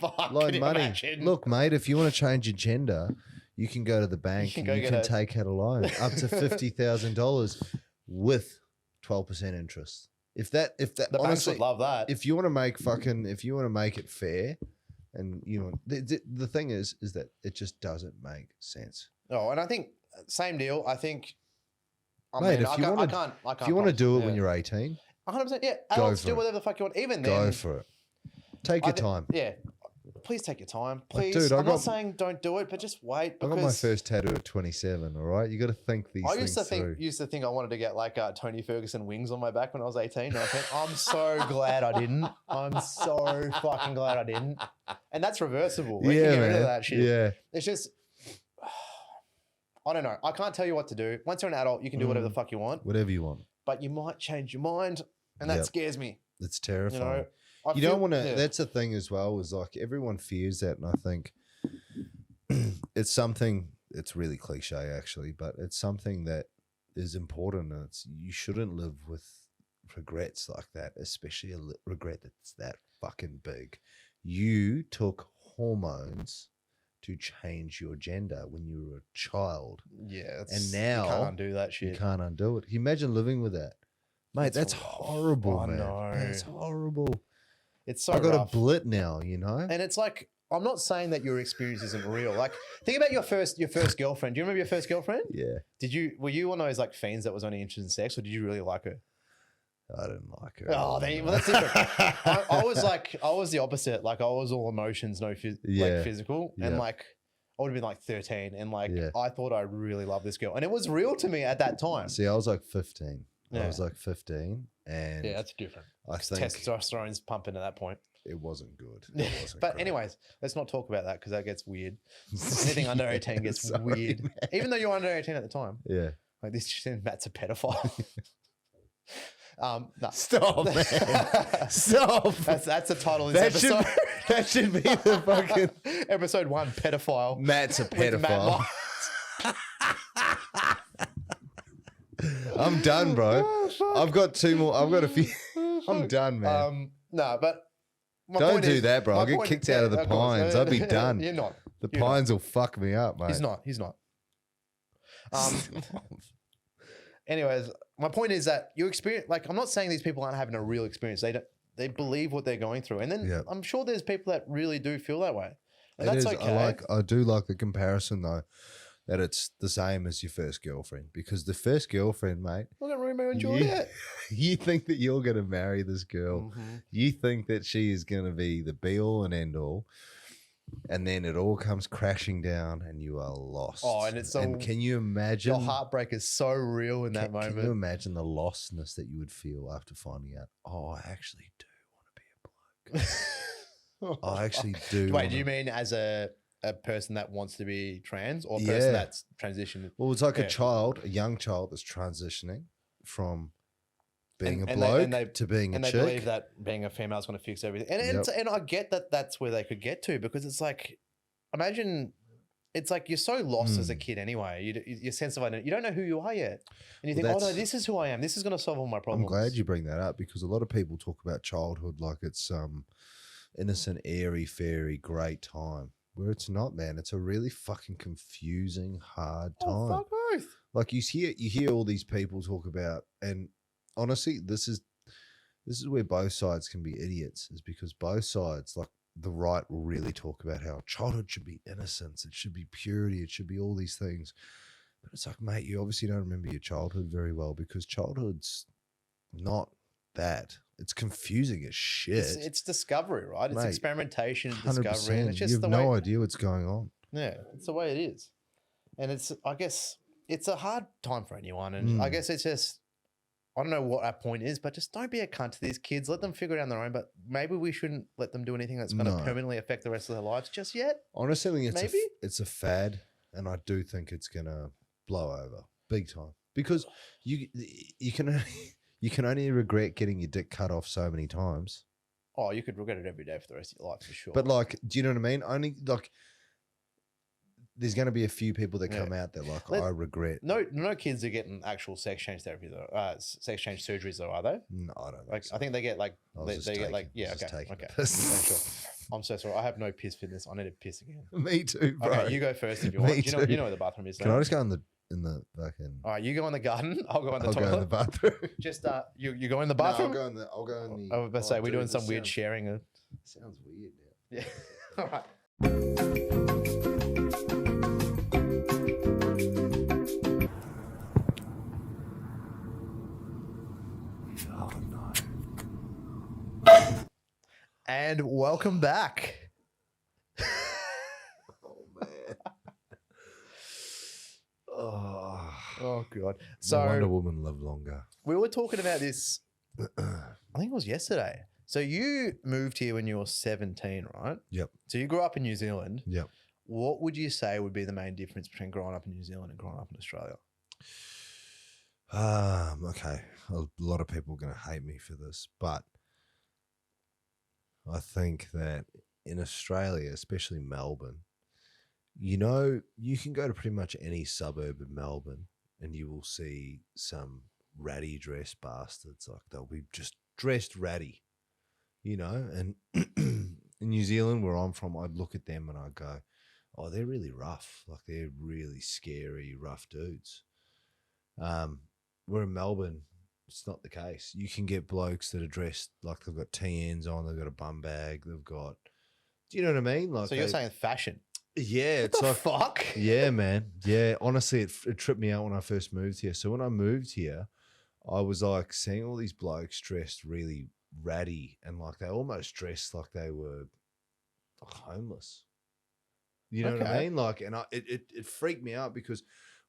Speaker 1: Fuck,
Speaker 2: Loan
Speaker 1: can you
Speaker 2: money.
Speaker 1: imagine?
Speaker 2: Look, mate, if you want to change your gender, you can go to the bank and you can take out a loan up to $50,000 with 12% interest. If that
Speaker 1: the
Speaker 2: honestly,
Speaker 1: banks would love that.
Speaker 2: if you want to make it fair, and the thing is that it just doesn't make sense.
Speaker 1: Oh, and I think same deal. I think,
Speaker 2: Mate, if you want to do it when you're 18,
Speaker 1: 100%, yeah. Adults do whatever the fuck you want. Even then,
Speaker 2: go for it. Take your time.
Speaker 1: Yeah. Please take your time.
Speaker 2: Like,
Speaker 1: Please.
Speaker 2: dude,
Speaker 1: I'm not saying don't do it, but just wait.
Speaker 2: I got my first tattoo at 27. All right, you got to think these things through.
Speaker 1: I used to think I wanted to get like Tony Ferguson wings on my back when I was 18. 19. I'm so glad I didn't. I'm so fucking glad I didn't. And that's reversible. We can get rid of that shit.
Speaker 2: Yeah.
Speaker 1: It's just, I don't know. I can't tell you what to do. Once you're an adult, you can do whatever the fuck you want.
Speaker 2: Whatever you want.
Speaker 1: But you might change your mind, and that scares me.
Speaker 2: It's terrifying.
Speaker 1: You know,
Speaker 2: you don't want to. That's the thing as well. Is like everyone fears that, and I think it's something. It's really cliche, actually, but it's something that is important. And you shouldn't live with regrets like that, especially a regret that's that fucking big. You took hormones to change your gender when you were a child.
Speaker 1: Yeah,
Speaker 2: and now
Speaker 1: you can't undo that shit.
Speaker 2: You can't undo it. Can you imagine living with that, mate? That's horrible, man.
Speaker 1: No.
Speaker 2: That's horrible.
Speaker 1: It's so
Speaker 2: I got
Speaker 1: rough.
Speaker 2: a blit now, you know.
Speaker 1: And it's like, I'm not saying that your experience isn't real. Like, think about your first girlfriend. Do you remember your first girlfriend?
Speaker 2: Yeah.
Speaker 1: Were you one of those like fiends that was only interested in sex, or did you really like her?
Speaker 2: I didn't like her.
Speaker 1: Oh, well, that's different. I was the opposite. Like I was all emotions, no like physical, and
Speaker 2: Yeah.
Speaker 1: like I would have been like 13, and like
Speaker 2: Yeah.
Speaker 1: I thought I really loved this girl, and it was real to me at that time.
Speaker 2: See, I was like 15.
Speaker 1: Yeah.
Speaker 2: I was like 15, and
Speaker 1: Yeah, that's different.
Speaker 2: I think
Speaker 1: Testosterone's pumping at that point.
Speaker 2: it wasn't good. It wasn't
Speaker 1: But
Speaker 2: great.
Speaker 1: anyways, let's not talk about that because that gets weird. Anything under 18 gets
Speaker 2: Sorry,
Speaker 1: weird,
Speaker 2: man.
Speaker 1: even though you're under 18 at the time.
Speaker 2: Yeah.
Speaker 1: Like this, Matt's a pedophile. No.
Speaker 2: Stop, man. Stop.
Speaker 1: That's the title of this episode.
Speaker 2: That should be the fucking
Speaker 1: Episode 1, pedophile.
Speaker 2: Matt's a
Speaker 1: with Matt
Speaker 2: pedophile. I'm done, bro. I've got 2 more. I've got a few. I'm done, man.
Speaker 1: No, but my
Speaker 2: Don't
Speaker 1: point
Speaker 2: do
Speaker 1: is-
Speaker 2: that, bro.
Speaker 1: my
Speaker 2: I'll get
Speaker 1: point-
Speaker 2: kicked out of the
Speaker 1: of course.
Speaker 2: Pines. I'd be done.
Speaker 1: You're not.
Speaker 2: The
Speaker 1: You're not.
Speaker 2: Pines will fuck me up, mate.
Speaker 1: He's not. Anyways, my point is that you experience, like, I'm not saying these people aren't having a real experience. They believe what they're going through. And then
Speaker 2: Yeah.
Speaker 1: I'm sure there's people that really do feel that way. And
Speaker 2: It
Speaker 1: that's
Speaker 2: is.
Speaker 1: okay.
Speaker 2: I do like the comparison though, that it's the same as your first girlfriend, because the first girlfriend, mate,
Speaker 1: Look at Romeo and
Speaker 2: you-
Speaker 1: Juliet.
Speaker 2: you think that you're going to marry this girl.
Speaker 1: Mhm.
Speaker 2: You think that she is going to be the be all and end all. And then it all comes crashing down and you are lost.
Speaker 1: Oh, and it's so-
Speaker 2: can you imagine
Speaker 1: Your heartbreak is so real in that
Speaker 2: Can you
Speaker 1: moment.
Speaker 2: imagine the lostness that you would feel after finding out, oh, I actually do want to be a bloke. I actually do.
Speaker 1: Wait,
Speaker 2: wanna-
Speaker 1: do you mean as a person that wants to be trans or a
Speaker 2: Yeah.
Speaker 1: person that's transitioned?
Speaker 2: Well, it's like
Speaker 1: Yeah.
Speaker 2: a young child that's transitioning from being
Speaker 1: And-
Speaker 2: a
Speaker 1: and they-
Speaker 2: bloke
Speaker 1: and they-
Speaker 2: to being
Speaker 1: And
Speaker 2: a
Speaker 1: they
Speaker 2: chick.
Speaker 1: believe that being a female is going to fix everything. And I get that that's where they could get to, because it's like, imagine, it's like you're so lost as a kid anyway. Your sense of identity, you don't know who you are yet. And you think, oh no,
Speaker 2: that's-
Speaker 1: this is who I am. This is going to solve all my
Speaker 2: I'm
Speaker 1: problems.
Speaker 2: glad you bring that up, because a lot of people talk about childhood like it's some innocent, airy, fairy, great time, where it's not, man. It's a really fucking confusing, hard time.
Speaker 1: Oh, fuck both.
Speaker 2: Like you hear all these people talk about, and honestly, this is where both sides can be idiots, is because both sides, like the right, will really talk about how childhood should be innocence, it should be purity, it should be all these things. But it's like, mate, you obviously don't remember your childhood very well, because childhood's not that. It's confusing as shit.
Speaker 1: It's discovery, right? It's
Speaker 2: Mate,
Speaker 1: experimentation,
Speaker 2: 100%.
Speaker 1: discovery. And it's just
Speaker 2: You have
Speaker 1: the
Speaker 2: no
Speaker 1: way.
Speaker 2: idea what's going on.
Speaker 1: Yeah, it's the way it is. And it's, I guess, it's a hard time for anyone. And I guess it's just, I don't know what our point is, but just don't be a cunt to these kids. Let them figure it out on their own. But maybe we shouldn't let them do anything that's going to
Speaker 2: No.
Speaker 1: permanently affect the rest of their lives just yet.
Speaker 2: Honestly, I think
Speaker 1: Maybe?
Speaker 2: it's a fad, and I do think it's gonna blow over big time, because you can only regret getting your dick cut off so many times.
Speaker 1: Oh, you could regret it every day for the rest of your life for sure.
Speaker 2: But like, do you know what I mean? Only like, there's going to be a few people that
Speaker 1: Yeah.
Speaker 2: come out that like,
Speaker 1: Let-
Speaker 2: I regret.
Speaker 1: no kids are getting actual sex change therapy though. Sex change surgeries though, are they?
Speaker 2: No, I don't.
Speaker 1: Like,
Speaker 2: think so.
Speaker 1: I think they get like
Speaker 2: I was
Speaker 1: they
Speaker 2: just
Speaker 1: get
Speaker 2: taking-
Speaker 1: like, yeah,
Speaker 2: I was just
Speaker 1: okay,
Speaker 2: taking
Speaker 1: okay.
Speaker 2: the piss.
Speaker 1: Yeah, sure. I'm so sorry. I have no piss fitness. I need to piss again.
Speaker 2: Me too, bro.
Speaker 1: Okay, you go first if you
Speaker 2: Me
Speaker 1: want. You
Speaker 2: too.
Speaker 1: know where the bathroom is.
Speaker 2: Can
Speaker 1: don't
Speaker 2: I
Speaker 1: you?
Speaker 2: just go in the fucking?
Speaker 1: All right, you go in the garden. I'll go in the
Speaker 2: I'll
Speaker 1: toilet.
Speaker 2: go in the bathroom.
Speaker 1: Just you go in the
Speaker 2: No,
Speaker 1: bathroom.
Speaker 2: I'll go in the.
Speaker 1: I was about to say
Speaker 2: oh,
Speaker 1: we're
Speaker 2: dude,
Speaker 1: doing
Speaker 2: this
Speaker 1: some weird
Speaker 2: sounds-
Speaker 1: sharing.
Speaker 2: Sounds weird now.
Speaker 1: Yeah. All right.
Speaker 2: Oh no.
Speaker 1: And welcome back.
Speaker 2: Oh man. Oh.
Speaker 1: Oh god.
Speaker 2: So Wonder
Speaker 1: So
Speaker 2: Woman lived longer.
Speaker 1: we were talking about this. I think it was yesterday. So you moved here when you were 17, right?
Speaker 2: Yep.
Speaker 1: So you grew up in New Zealand.
Speaker 2: Yep.
Speaker 1: What would you say would be the main difference between growing up in New Zealand and growing up in Australia?
Speaker 2: Okay. A lot of people are going to hate me for this, but I think that in Australia, especially Melbourne, you can go to pretty much any suburb in Melbourne and you will see some ratty dressed bastards. Like, they'll be just dressed ratty, and in New Zealand, where I'm from, I'd look at them and I'd go, oh, they're really rough. Like, they're really scary, rough dudes. Where in Melbourne, it's not the case. You can get blokes that are dressed like they've got TNs on, they've got a bum bag, they've got, do you know what I mean? Like,
Speaker 1: So you're saying fashion?
Speaker 2: yeah, it's
Speaker 1: What the
Speaker 2: like,
Speaker 1: fuck?
Speaker 2: yeah, man. Yeah, honestly, it tripped me out when I first moved here. So when I moved here, I was like seeing all these blokes dressed really ratty and like they almost dressed like they were homeless. You know what I
Speaker 1: Okay.
Speaker 2: mean? Like, and it freaked me out because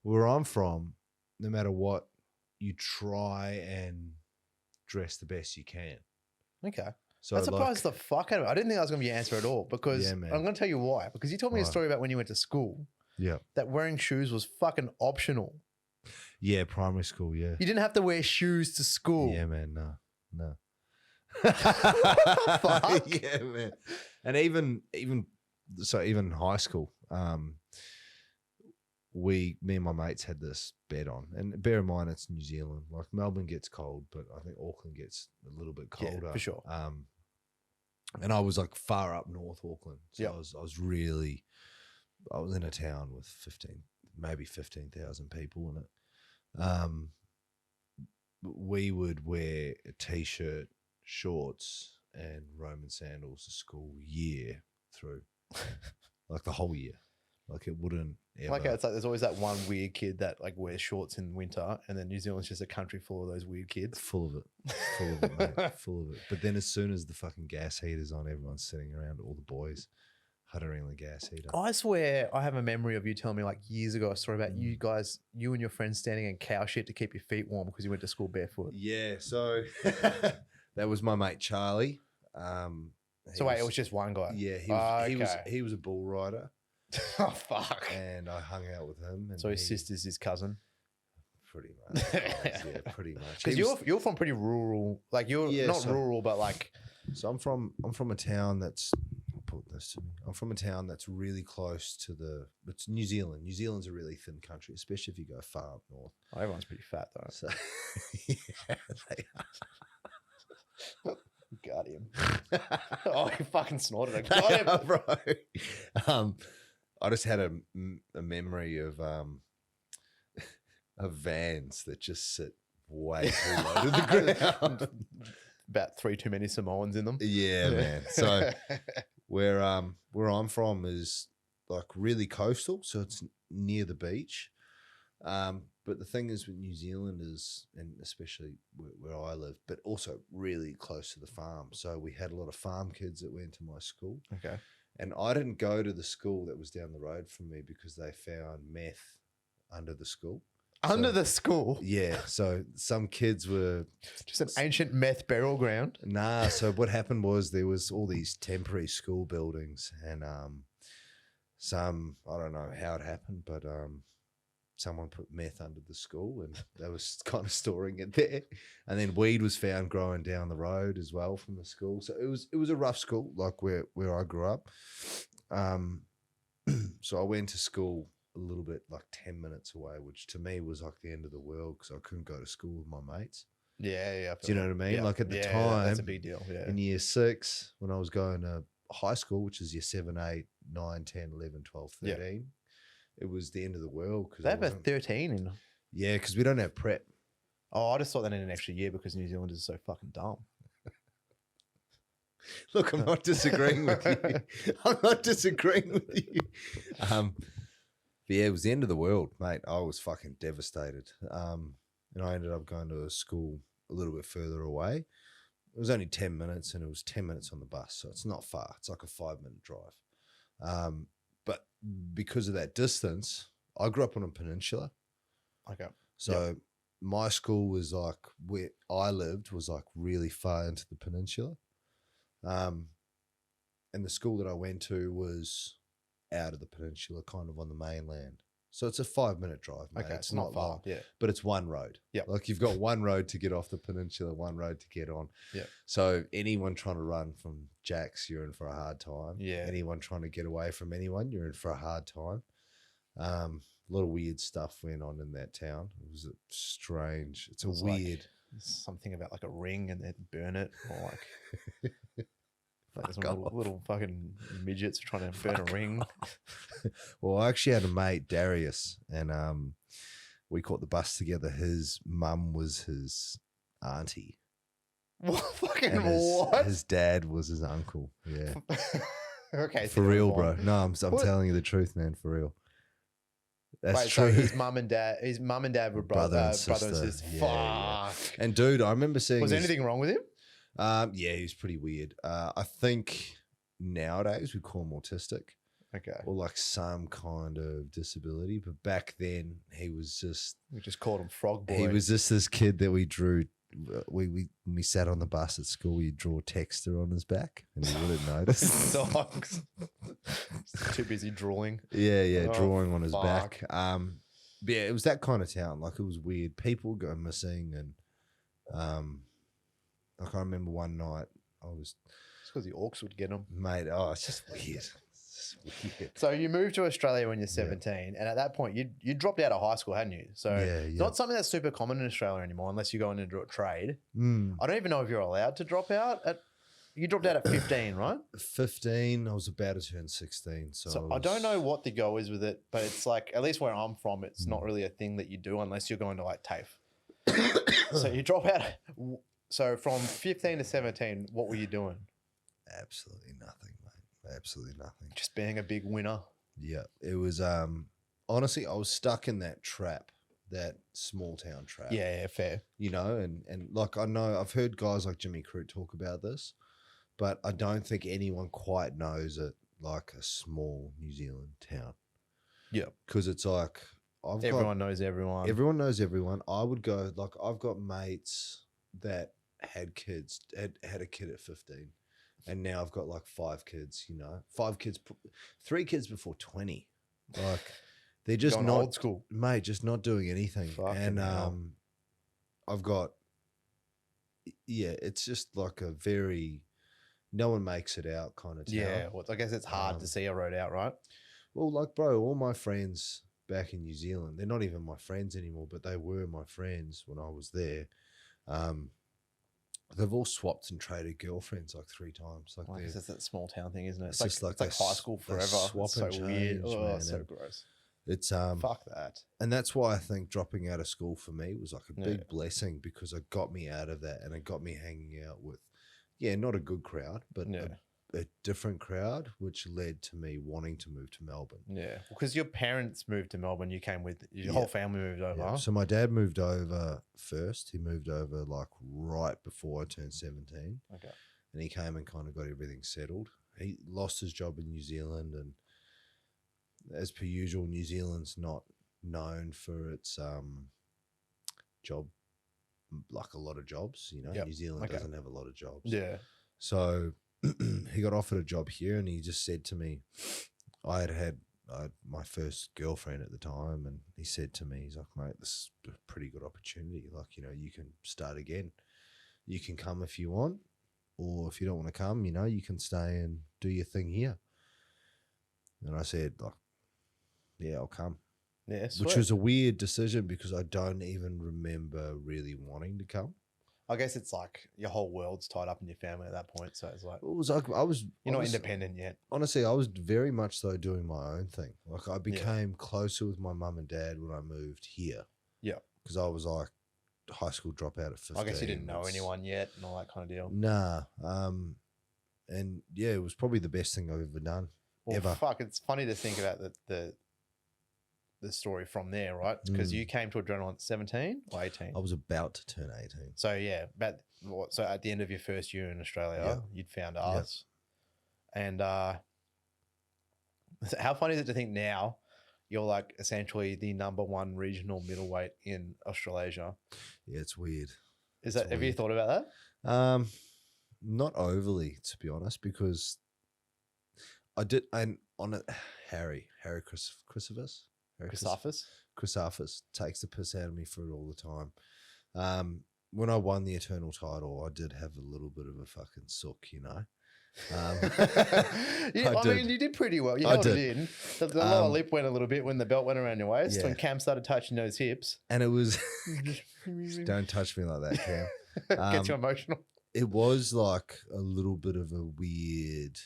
Speaker 2: where I'm from, no matter what, you try and dress the best you can.
Speaker 1: Okay.
Speaker 2: So
Speaker 1: That surprised the fuck out of me. I didn't think that was going to be your answer at all because
Speaker 2: Yeah, man.
Speaker 1: I'm going to tell you why. Because you told me a
Speaker 2: Right.
Speaker 1: story about when you went to school
Speaker 2: yeah,
Speaker 1: that wearing shoes was fucking optional.
Speaker 2: yeah, primary school, yeah,
Speaker 1: You didn't have to wear shoes to school.
Speaker 2: yeah, man, no.
Speaker 1: fuck?
Speaker 2: Yeah, man, and even high school, me and my mates had this bet on, and bear in mind it's New Zealand. Like Melbourne gets cold, but I think Auckland gets a little bit
Speaker 1: Yeah,
Speaker 2: colder
Speaker 1: for sure.
Speaker 2: And I was like far up north Auckland, so
Speaker 1: Yep.
Speaker 2: I was in a town with 15,000 people in it. We would wear a t-shirt, shorts, and Roman sandals to school year through, like the whole year. Like it wouldn't ever.
Speaker 1: Like it's like there's always that one weird kid that like wears shorts in winter, and then New Zealand's just a country full of those weird kids.
Speaker 2: Full of it, mate, full of it. But then as soon as the fucking gas heater's on, everyone's sitting around, all the boys huddling the gas heater.
Speaker 1: I swear I have a memory of you telling me like years ago a story about you guys, you and your friends standing in cow shit to keep your feet warm because you went to school barefoot.
Speaker 2: Yeah, so that was my mate Charlie.
Speaker 1: So wait, it was just one guy.
Speaker 2: Yeah,
Speaker 1: Okay.
Speaker 2: he was a bull rider,
Speaker 1: Oh fuck.
Speaker 2: and I hung out with him. And
Speaker 1: So his sister's his cousin.
Speaker 2: pretty much, yeah, pretty much.
Speaker 1: Because you're from pretty rural, like you're
Speaker 2: Yeah,
Speaker 1: not
Speaker 2: so-
Speaker 1: rural, but like
Speaker 2: So I'm from a town that's. I'll put this to me. I'm from a town that's really close to it's New Zealand. New Zealand's a really thin country, especially if you go far up north.
Speaker 1: everyone's pretty fat though.
Speaker 2: So yeah, they
Speaker 1: Got him. Oh, he fucking snorted it.
Speaker 2: are.
Speaker 1: Got him.
Speaker 2: Bro. I just had a memory of vans that just sit way too low to the ground.
Speaker 1: About 3 too many Samoans in them.
Speaker 2: Yeah, man. So where I'm from is like really coastal, so it's near the beach. But the thing is with New Zealand is, and especially where I live, but also really close to the farm. So we had a lot of farm kids that went to my school.
Speaker 1: Okay.
Speaker 2: And I didn't go to the school that was down the road from me because they found meth under the school.
Speaker 1: Under
Speaker 2: So-
Speaker 1: the school.
Speaker 2: Yeah. So some kids were
Speaker 1: Just an ancient meth burial ground.
Speaker 2: Nah, so what happened was there was all these temporary school buildings and some, I don't know how it happened, but someone put meth under the school and they was kind of storing it there. And then weed was found growing down the road as well from the school. So it was a rough school, like where I grew up. So I went to school a little bit like 10 minutes away, which to me was like the end of the world because I couldn't go to school with my mates.
Speaker 1: Yeah.
Speaker 2: Do you know what I mean?
Speaker 1: Yeah.
Speaker 2: Like at the
Speaker 1: Yeah,
Speaker 2: time,
Speaker 1: that's a big deal. Yeah.
Speaker 2: in year 6, when I was going to high school, which is year 7, 8, 9, 10, 11, 12, 13, it was the end of the world.
Speaker 1: They have a 13 in.
Speaker 2: Yeah, because we don't have prep.
Speaker 1: Oh, I just thought that in an extra year because New Zealanders are so fucking dumb.
Speaker 2: Look, I'm not disagreeing with you. I'm not disagreeing with you. But yeah, it was the end of the world, mate. I was fucking devastated. And I ended up going to a school a little bit further away. It was only 10 minutes and it was 10 minutes on the bus. So it's not far. It's like a 5-minute drive. But because of that distance, I grew up on a peninsula.
Speaker 1: Okay.
Speaker 2: So my school was like, where I lived was like really far into the peninsula. And the school that I went to was out of the peninsula, kind of on the mainland. So it's a 5-minute drive, mate.
Speaker 1: Okay. It's not far.
Speaker 2: long,
Speaker 1: Yeah.
Speaker 2: but it's one road.
Speaker 1: Yep.
Speaker 2: Like you've got one road to get off the peninsula, one road to get on.
Speaker 1: Yeah.
Speaker 2: So anyone trying to run from Jack's, you're in for a hard time.
Speaker 1: Yeah.
Speaker 2: Anyone trying to get away from anyone, you're in for a hard time. A lot of weird stuff went on in that town. It was strange. It's a
Speaker 1: It's like-
Speaker 2: weird.
Speaker 1: Something about like a ring and then burn it or like. Like
Speaker 2: Fuck
Speaker 1: some
Speaker 2: off.
Speaker 1: little fucking midgets trying to burn a ring.
Speaker 2: Well, I actually had a mate, Darius, and we caught the bus together. His mum was his auntie.
Speaker 1: What fucking
Speaker 2: And
Speaker 1: what?
Speaker 2: his dad was his uncle. Yeah.
Speaker 1: Okay,
Speaker 2: For real, bro.
Speaker 1: on.
Speaker 2: No, I'm
Speaker 1: What?
Speaker 2: telling you the truth, man, for real. That's
Speaker 1: Wait,
Speaker 2: true.
Speaker 1: so his mum and dad were
Speaker 2: Brother and
Speaker 1: brother and
Speaker 2: sister.
Speaker 1: sister.
Speaker 2: Yeah,
Speaker 1: Fuck.
Speaker 2: And dude, I remember seeing.
Speaker 1: Was anything wrong with him?
Speaker 2: Yeah, he was pretty weird. I think nowadays we call him autistic
Speaker 1: Okay.
Speaker 2: or like some kind of disability, but back then he was just.
Speaker 1: We just called him Frog Boy.
Speaker 2: He was just this kid that we drew. We sat on the bus at school. We draw Texter on his back, and he wouldn't notice.
Speaker 1: Dogs. Too busy drawing.
Speaker 2: Yeah,
Speaker 1: Oh,
Speaker 2: drawing on his
Speaker 1: fuck.
Speaker 2: back. But yeah, it was that kind of town. Like it was weird. People go missing, and like I remember one night I was,
Speaker 1: It's because the Orcs would get him.
Speaker 2: mate. Oh, it's just weird. It's just weird.
Speaker 1: So you moved to Australia when you're 17, and at that point you dropped out of high school, hadn't you? So
Speaker 2: Yeah,
Speaker 1: it's not something that's super common in Australia anymore, unless you're going into a trade.
Speaker 2: Mm.
Speaker 1: I don't even know if you're allowed to drop out at. You dropped out at 15, right?
Speaker 2: 15. I was about to turn 16. So,
Speaker 1: I don't know what the go is with it, but it's like, at least where I'm from, it's not really a thing that you do unless you're going to like TAFE. So you drop out. So from 15 to 17, what were you doing?
Speaker 2: Absolutely nothing, mate. Absolutely nothing.
Speaker 1: Just being a big winner.
Speaker 2: Yeah, it was. Honestly, I was stuck in that trap, that small town trap.
Speaker 1: Yeah, fair.
Speaker 2: You know, and like I know I've heard guys like Jimmy Crute talk about this, but I don't think anyone quite knows it like a small New Zealand town.
Speaker 1: Yeah,
Speaker 2: because it's like
Speaker 1: everyone knows everyone.
Speaker 2: Everyone knows everyone. I would go like I've got mates that had kids, had a kid at 15, and now I've got like 5 kids. You know, 3 kids before 20. Like they're just
Speaker 1: Going
Speaker 2: not
Speaker 1: old school,
Speaker 2: mate. Just not doing anything.
Speaker 1: Fucking
Speaker 2: and
Speaker 1: hell.
Speaker 2: I've got it's just like a very no one makes it out kind of town.
Speaker 1: Yeah, well, I guess it's hard to see a road out, right?
Speaker 2: Well, like, bro, all my friends back in New Zealand, they're not even my friends anymore, but they were my friends when I was there. They've all swapped and traded girlfriends like 3 times. Like,
Speaker 1: Like, it's that small town thing, isn't it?
Speaker 2: It's
Speaker 1: It's
Speaker 2: just
Speaker 1: like
Speaker 2: like
Speaker 1: it's
Speaker 2: they
Speaker 1: like high school
Speaker 2: they
Speaker 1: forever.
Speaker 2: swap
Speaker 1: It's so
Speaker 2: and
Speaker 1: weird.
Speaker 2: change,
Speaker 1: Oh,
Speaker 2: man,
Speaker 1: so
Speaker 2: and
Speaker 1: gross.
Speaker 2: it's
Speaker 1: Fuck that.
Speaker 2: and that's why I think dropping out of school for me was like a big
Speaker 1: Yeah.
Speaker 2: blessing because it got me out of that and it got me hanging out with, not a good crowd, but
Speaker 1: Yeah.
Speaker 2: a different crowd, which led to me wanting to move to Melbourne.
Speaker 1: Yeah, because your parents moved to Melbourne. You came with your
Speaker 2: Yeah.
Speaker 1: whole family moved over.
Speaker 2: Yeah. So my dad moved over first. He moved over like right before I turned 17.
Speaker 1: Okay.
Speaker 2: And he came and kind of got everything settled. He lost his job in New Zealand, and as per usual, New Zealand's not known for its job, like a lot of jobs. You know,
Speaker 1: Yep.
Speaker 2: New Zealand
Speaker 1: Okay.
Speaker 2: doesn't have a lot of jobs.
Speaker 1: Yeah.
Speaker 2: So he got offered a job here, and he just said to me, I had my first girlfriend at the time, and he said to me, he's like, mate, this is a pretty good opportunity. Like, you know, you can start again. You can come if you want, or if you don't want to come, you know, you can stay and do your thing here. And I said, like, yeah, I'll come.
Speaker 1: Yeah.
Speaker 2: Which
Speaker 1: Sweet.
Speaker 2: was a weird decision because I don't even remember really wanting to come.
Speaker 1: I guess it's like your whole world's tied up in your family at that point. So it's like
Speaker 2: It was like
Speaker 1: you're not
Speaker 2: honestly-
Speaker 1: independent yet.
Speaker 2: Honestly, I was very much so doing my own thing. Like I became closer with my mum and dad when I moved here.
Speaker 1: Yeah.
Speaker 2: Because I was like high school dropout at 15.
Speaker 1: I guess you didn't know
Speaker 2: It's-
Speaker 1: anyone yet and all that kind of deal.
Speaker 2: Nah. And yeah, it was probably the best thing I've ever done.
Speaker 1: Well,
Speaker 2: ever.
Speaker 1: fuck, it's funny to think about the story from there, right? Because you came to Adrenaline at 17 or 18.
Speaker 2: I was about to turn 18.
Speaker 1: So yeah, so at the end of your first year in Australia, you'd found us. And how funny is it to think now you're like essentially the #1 regional middleweight in Australasia?
Speaker 2: Yeah, it's weird.
Speaker 1: Is that,
Speaker 2: It's
Speaker 1: have you
Speaker 2: weird.
Speaker 1: thought about that?
Speaker 2: Not overly, to be honest, because I did, and on it, Harry Chrysophus takes the piss out of me for it all the time. When I won the Eternal title, I did have a little bit of a fucking sook, you know.
Speaker 1: Yeah, I mean, you did pretty well. You
Speaker 2: I
Speaker 1: held
Speaker 2: did.
Speaker 1: it in. The lower lip went a little bit when the belt went around your waist.
Speaker 2: Yeah.
Speaker 1: When Cam started touching those hips,
Speaker 2: And it was, don't touch me like that, Cam.
Speaker 1: gets you emotional.
Speaker 2: It was like a little bit of a weird,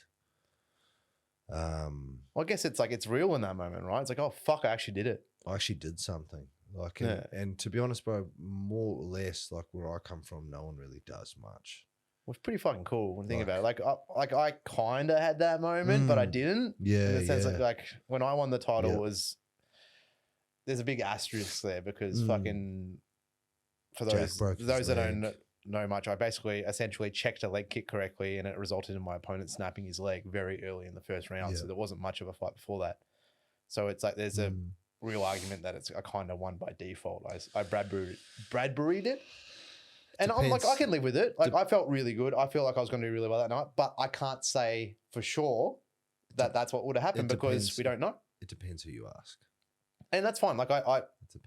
Speaker 1: Well, I guess it's like it's real in that moment, right? It's like, oh fuck, I actually did it.
Speaker 2: I actually did something. Like,
Speaker 1: Yeah.
Speaker 2: and to be honest, bro, more or less, like where I come from, no one really does much.
Speaker 1: It was pretty fucking cool when you think
Speaker 2: Like-
Speaker 1: about it. Like I kind of had that moment, but I didn't.
Speaker 2: Yeah,
Speaker 1: In the sense
Speaker 2: yeah.
Speaker 1: like when I won the title
Speaker 2: Yeah.
Speaker 1: was there's a big asterisk there because fucking for
Speaker 2: Jack
Speaker 1: those
Speaker 2: broke his
Speaker 1: that
Speaker 2: leg.
Speaker 1: don't know much, I basically essentially checked a leg kick correctly, and it resulted in my opponent snapping his leg very early in the first round.
Speaker 2: Yeah.
Speaker 1: So there wasn't much of a fight before that. So it's like there's a real argument that it's a kind of won by default. I Bradbury'd it. And I'm like, I can live with it. Like, I felt really good. I feel like I was going to do really well that night, but I can't say for sure that that's what would have happened because we don't know.
Speaker 2: It depends who you ask.
Speaker 1: And that's fine. Like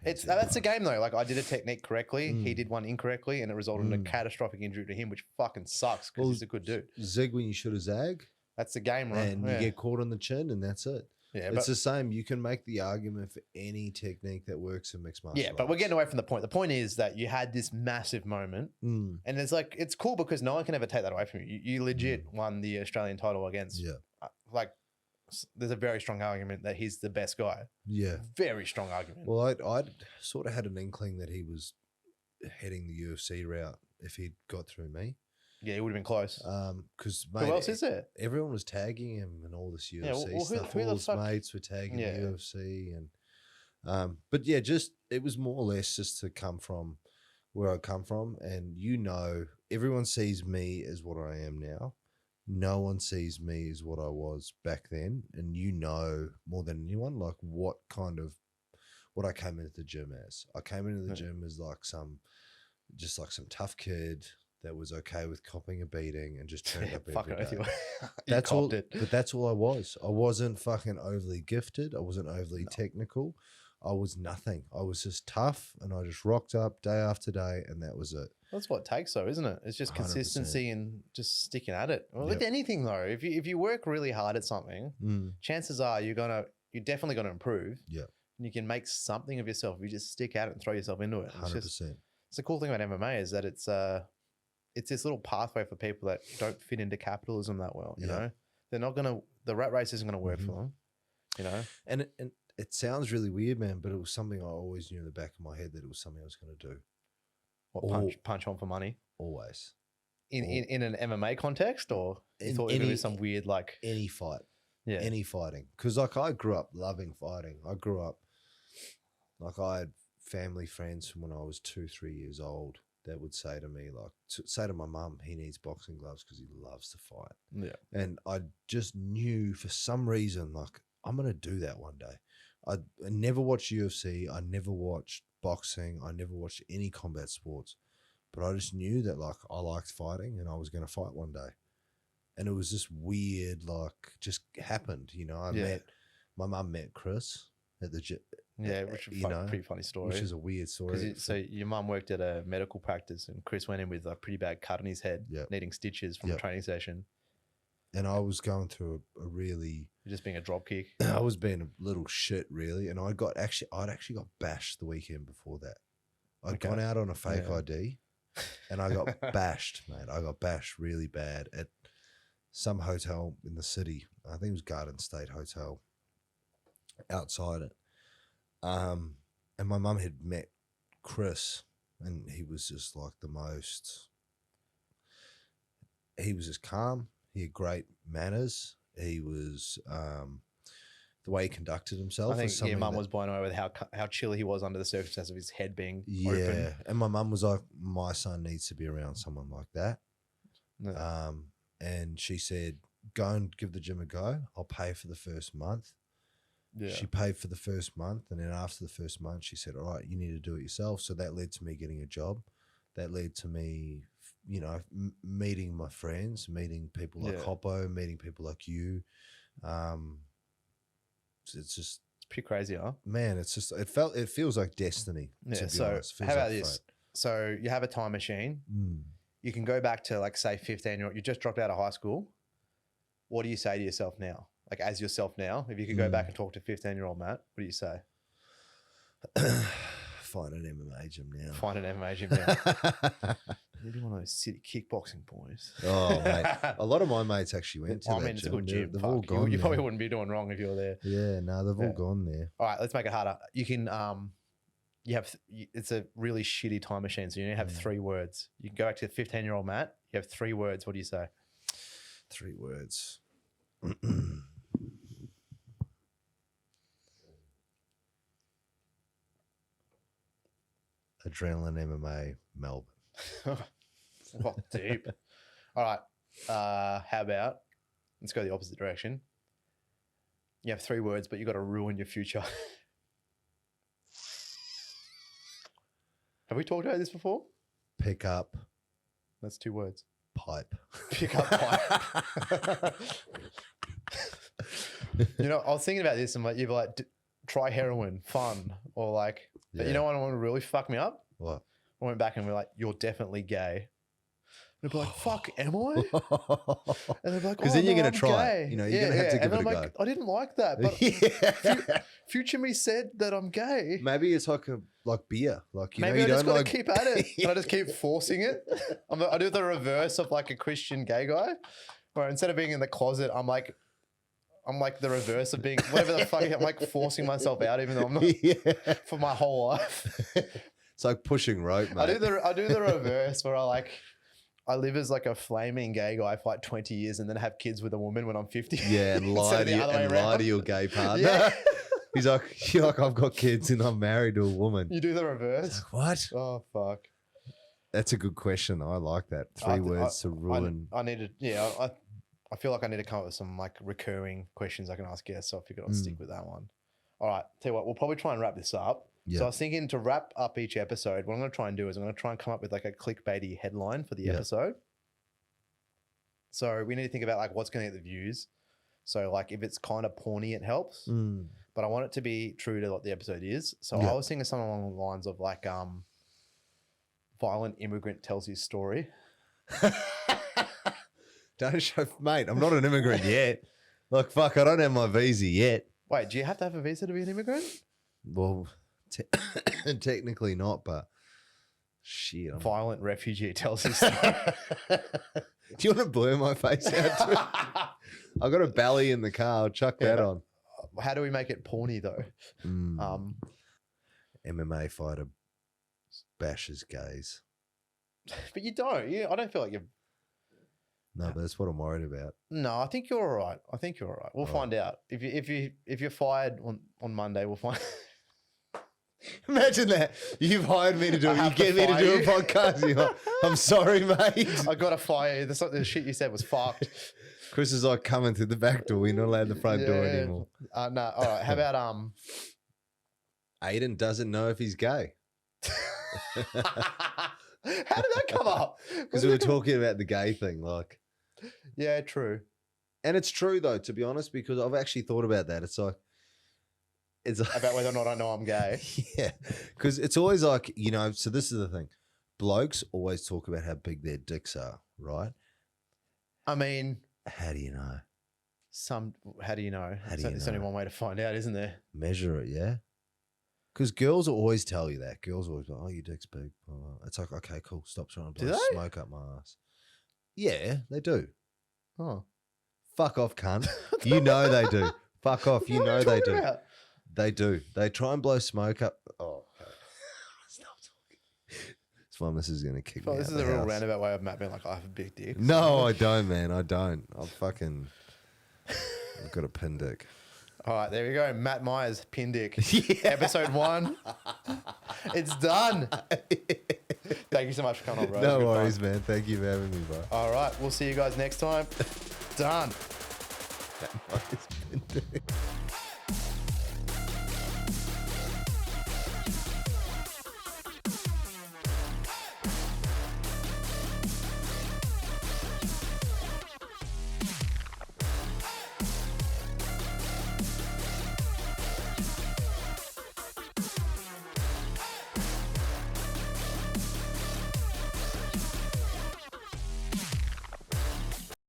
Speaker 2: It
Speaker 1: that's the game though. Like I did a technique correctly. He did one incorrectly and it resulted in a catastrophic injury to him, which fucking sucks because he's a good dude.
Speaker 2: Zig when you should have zag.
Speaker 1: That's the game, right?
Speaker 2: And you get caught on the chin and that's it.
Speaker 1: Yeah,
Speaker 2: it's the same. You can make the argument for any technique that works in mixed martial arts.
Speaker 1: Yeah, but we're getting away from the point. The point is that you had this massive moment, and it's like it's cool because no one can ever take that away from you. You legit won the Australian title against.
Speaker 2: Yeah,
Speaker 1: like there's a very strong argument that he's the best guy.
Speaker 2: Yeah,
Speaker 1: very strong argument.
Speaker 2: Well, I'd sort of had an inkling that he was heading the UFC route if he'd got through me.
Speaker 1: Yeah, he would have been close.
Speaker 2: Because
Speaker 1: who else is there?
Speaker 2: Everyone was tagging him and all this UFC
Speaker 1: well,
Speaker 2: stuff.
Speaker 1: who
Speaker 2: all his mates were tagging the UFC, and but yeah, just it was more or less just to come from where I come from, and everyone sees me as what I am now. No one sees me as what I was back then, and more than anyone like what I came into the gym as. I came into the gym as some tough kid that was okay with copping a beating and just turned up every day. That's all. But that's all I was. I wasn't fucking overly gifted. I wasn't overly technical. I was nothing. I was just tough, and I just rocked up day after day, and that was it.
Speaker 1: That's what it takes, though, isn't it? It's just
Speaker 2: 100%.
Speaker 1: consistency and just sticking at it. Well, with anything though, if you work really hard at something, chances are you're definitely gonna improve.
Speaker 2: Yeah,
Speaker 1: and you can make something of yourself if you just stick at it and throw yourself into it.
Speaker 2: 100%.
Speaker 1: It's the cool thing about MMA is that it's this little pathway for people that don't fit into capitalism that well. You know, they're not gonna. The rat race isn't gonna work for them. You know,
Speaker 2: and it sounds really weird, man, but it was something I always knew in the back of my head that it was something I was going to do.
Speaker 1: What, punch on for money?
Speaker 2: Always.
Speaker 1: In an MMA context, or you thought it would be some weird like
Speaker 2: any fight,
Speaker 1: any
Speaker 2: fighting? Because like I grew up loving fighting. I grew up like I had family friends from when I was 2-3 years old that would say to me say to my mum, he needs boxing gloves because he loves to fight.
Speaker 1: Yeah,
Speaker 2: and I just knew for some reason like I'm going to do that one day. I never watched UFC. I never watched boxing. I never watched any combat sports, but I just knew that like I liked fighting and I was going to fight one day. And it was just weird, like just happened, you know. My mum met Chris at the gym.
Speaker 1: Yeah, which is a pretty funny story.
Speaker 2: Which is a weird story.
Speaker 1: So your mum worked at a medical practice and Chris went in with a pretty bad cut on his head, needing stitches from a training session.
Speaker 2: And I was going through a really...
Speaker 1: You're just being a drop kick.
Speaker 2: I was being a little shit, really. And I'd actually got bashed the weekend before that. I'd gone out on a fake ID and I got bashed, mate. I got bashed really bad at some hotel in the city. I think it was Garden State Hotel outside it. And my mum had met Chris and he was just like he was just calm. He had great manners. He was the way he conducted himself.
Speaker 1: I think your mum was blown away with how chill he was under the circumstances of his head being open.
Speaker 2: And my mum was like, my son needs to be around someone like that. Yeah. And she said, go and give the gym a go. I'll pay for the first month. Yeah. She paid for the first month, and then after the first month, she said, all right, you need to do it yourself. So that led to me getting a job. That led to me, you know, meeting my friends, meeting people like Hoppo, meeting people like you. It's
Speaker 1: pretty crazy, huh?
Speaker 2: Man, it feels like destiny.
Speaker 1: Yeah. So how about this? So you have a time machine. You can go back to like say 15-year-old. You just dropped out of high school. What do you say to yourself now? Like as yourself now, if you could go back and talk to 15-year-old Matt, what do you say?
Speaker 2: Find an MMA gym now.
Speaker 1: Find an MMA gym now. Maybe one of those city kickboxing boys.
Speaker 2: Oh, mate. A lot of my mates actually went to that gym.
Speaker 1: It's a good gym.
Speaker 2: They've all gone
Speaker 1: you probably wouldn't be doing wrong if you were there.
Speaker 2: Yeah, no, they've all gone there.
Speaker 1: All right, let's make it harder. You can, it's a really shitty time machine, so you need to have 3 words. You can go back to 15-year-old Matt. You have 3 words. What do you say?
Speaker 2: 3 words. Adrenaline MMA Melbourne.
Speaker 1: What deep? All right. How about let's go the opposite direction. You have 3 words, but you got to ruin your future. Have we talked about this before?
Speaker 2: Pick up
Speaker 1: That's 2 words.
Speaker 2: pipe.
Speaker 1: Pick up pipe. You know, I was thinking about this and like you'd be like, try heroin, fun, or like, but you know what would really fuck me up?
Speaker 2: What?
Speaker 1: I went back and we're like, you're definitely gay. And they'd be like, fuck, am I? And they'd be like,
Speaker 2: 'Cause
Speaker 1: oh,
Speaker 2: then you're
Speaker 1: no,
Speaker 2: gonna
Speaker 1: I'm
Speaker 2: try it.
Speaker 1: gay.
Speaker 2: You know, you're gonna have to give
Speaker 1: and
Speaker 2: it
Speaker 1: I'm
Speaker 2: a
Speaker 1: like,
Speaker 2: go.
Speaker 1: I didn't like that, but
Speaker 2: Yeah.
Speaker 1: future me said that I'm gay.
Speaker 2: Maybe it's like beer. Like,
Speaker 1: Maybe
Speaker 2: you
Speaker 1: I just
Speaker 2: don't
Speaker 1: got to
Speaker 2: like
Speaker 1: keep at it. And I just keep forcing it. I do the reverse of like a Christian gay guy, where instead of being in the closet, I'm like the reverse of being whatever the fuck. I'm like forcing myself out, even though I'm not for my whole life.
Speaker 2: It's like pushing rope, mate.
Speaker 1: I do the reverse where I live as like a flaming gay guy for like 20 years and then have kids with a woman when I'm 50.
Speaker 2: Yeah, and lie
Speaker 1: Instead of
Speaker 2: to
Speaker 1: the
Speaker 2: you,
Speaker 1: other way
Speaker 2: and lie
Speaker 1: around.
Speaker 2: to your gay partner.
Speaker 1: Yeah.
Speaker 2: He's like, you're like, I've got kids and I'm married to a woman.
Speaker 1: You do the reverse.
Speaker 2: What?
Speaker 1: Oh fuck.
Speaker 2: That's a good question. I like that. 3 words to ruin.
Speaker 1: I need to. Yeah. I feel like I need to come up with some like recurring questions I can ask guests. So I figured I'll stick with that one. All right. Tell you what, we'll probably try and wrap this up.
Speaker 2: Yeah.
Speaker 1: So I was thinking to wrap up each episode, what I'm going to try and do is I'm going to try and come up with like a clickbaity headline for the episode. So we need to think about like what's going to get the views. So like if it's kind of porny, it helps. But I want it to be true to what the episode is. So I was thinking something along the lines of like violent immigrant tells his story.
Speaker 2: Don't show, mate. I'm not an immigrant yet. Like, fuck, I don't have my visa yet.
Speaker 1: Wait, do you have to have a visa to be an immigrant?
Speaker 2: Well, technically not, but shit.
Speaker 1: Violent refugee tells his story.
Speaker 2: Do you want to blur my face out too? I got a belly in the car. I'll chuck that on.
Speaker 1: How do we make it porny though?
Speaker 2: MMA fighter bashes gays.
Speaker 1: But you don't. I don't feel like you're.
Speaker 2: No, but that's what I'm worried about.
Speaker 1: No, I think you're all right. We'll find out. If you're fired on Monday, we'll find.
Speaker 2: Imagine that. You've hired me to do it. You
Speaker 1: have to
Speaker 2: get me to
Speaker 1: fire
Speaker 2: do a
Speaker 1: you.
Speaker 2: podcast. You're like, I'm sorry, mate.
Speaker 1: I got to fire you. The shit you said was fucked.
Speaker 2: Chris is like coming through the back door. We're not allowed the front door anymore.
Speaker 1: No. All right. How about
Speaker 2: Aiden doesn't know if he's gay.
Speaker 1: How did that come up?
Speaker 2: Because we were talking about the gay thing, like.
Speaker 1: Yeah, true.
Speaker 2: And it's true though, to be honest, because I've actually thought about that. It's like
Speaker 1: About whether or not I know I'm gay.
Speaker 2: Yeah, because it's always like, you know, so this is the thing. Blokes always talk about how big their dicks are, right?
Speaker 1: I mean,
Speaker 2: How do you know?
Speaker 1: How do you know?
Speaker 2: How do you
Speaker 1: There's
Speaker 2: know?
Speaker 1: only one way to find out, isn't there?
Speaker 2: Measure it, yeah? Because girls will always tell you that. Girls always go, oh, your dick's big. Blah, blah. It's like, okay, cool. Stop trying to
Speaker 1: Do
Speaker 2: blow
Speaker 1: they?
Speaker 2: smoke up my ass. Yeah, they do.
Speaker 1: Oh.
Speaker 2: Fuck off, cunt. You know they do. Fuck off. You
Speaker 1: What are
Speaker 2: know
Speaker 1: you
Speaker 2: they
Speaker 1: talking
Speaker 2: do.
Speaker 1: about?
Speaker 2: They do. They try and blow smoke up. Oh, okay. Stop talking. It's fine. This is going to kick me
Speaker 1: This
Speaker 2: out
Speaker 1: is
Speaker 2: the
Speaker 1: a real
Speaker 2: house.
Speaker 1: roundabout way of Matt being like, I have a big dick.
Speaker 2: No, I don't, man. I don't. I've got a pin dick.
Speaker 1: All right, there we go. Matt Myers, pin dick. Episode 1. It's done. Thank you so much for coming on, bro. It was
Speaker 2: No
Speaker 1: good fun.
Speaker 2: worries, man. Thank you for having me, bro.
Speaker 1: All right, we'll see you guys next time. Done.
Speaker 2: That might have been dick.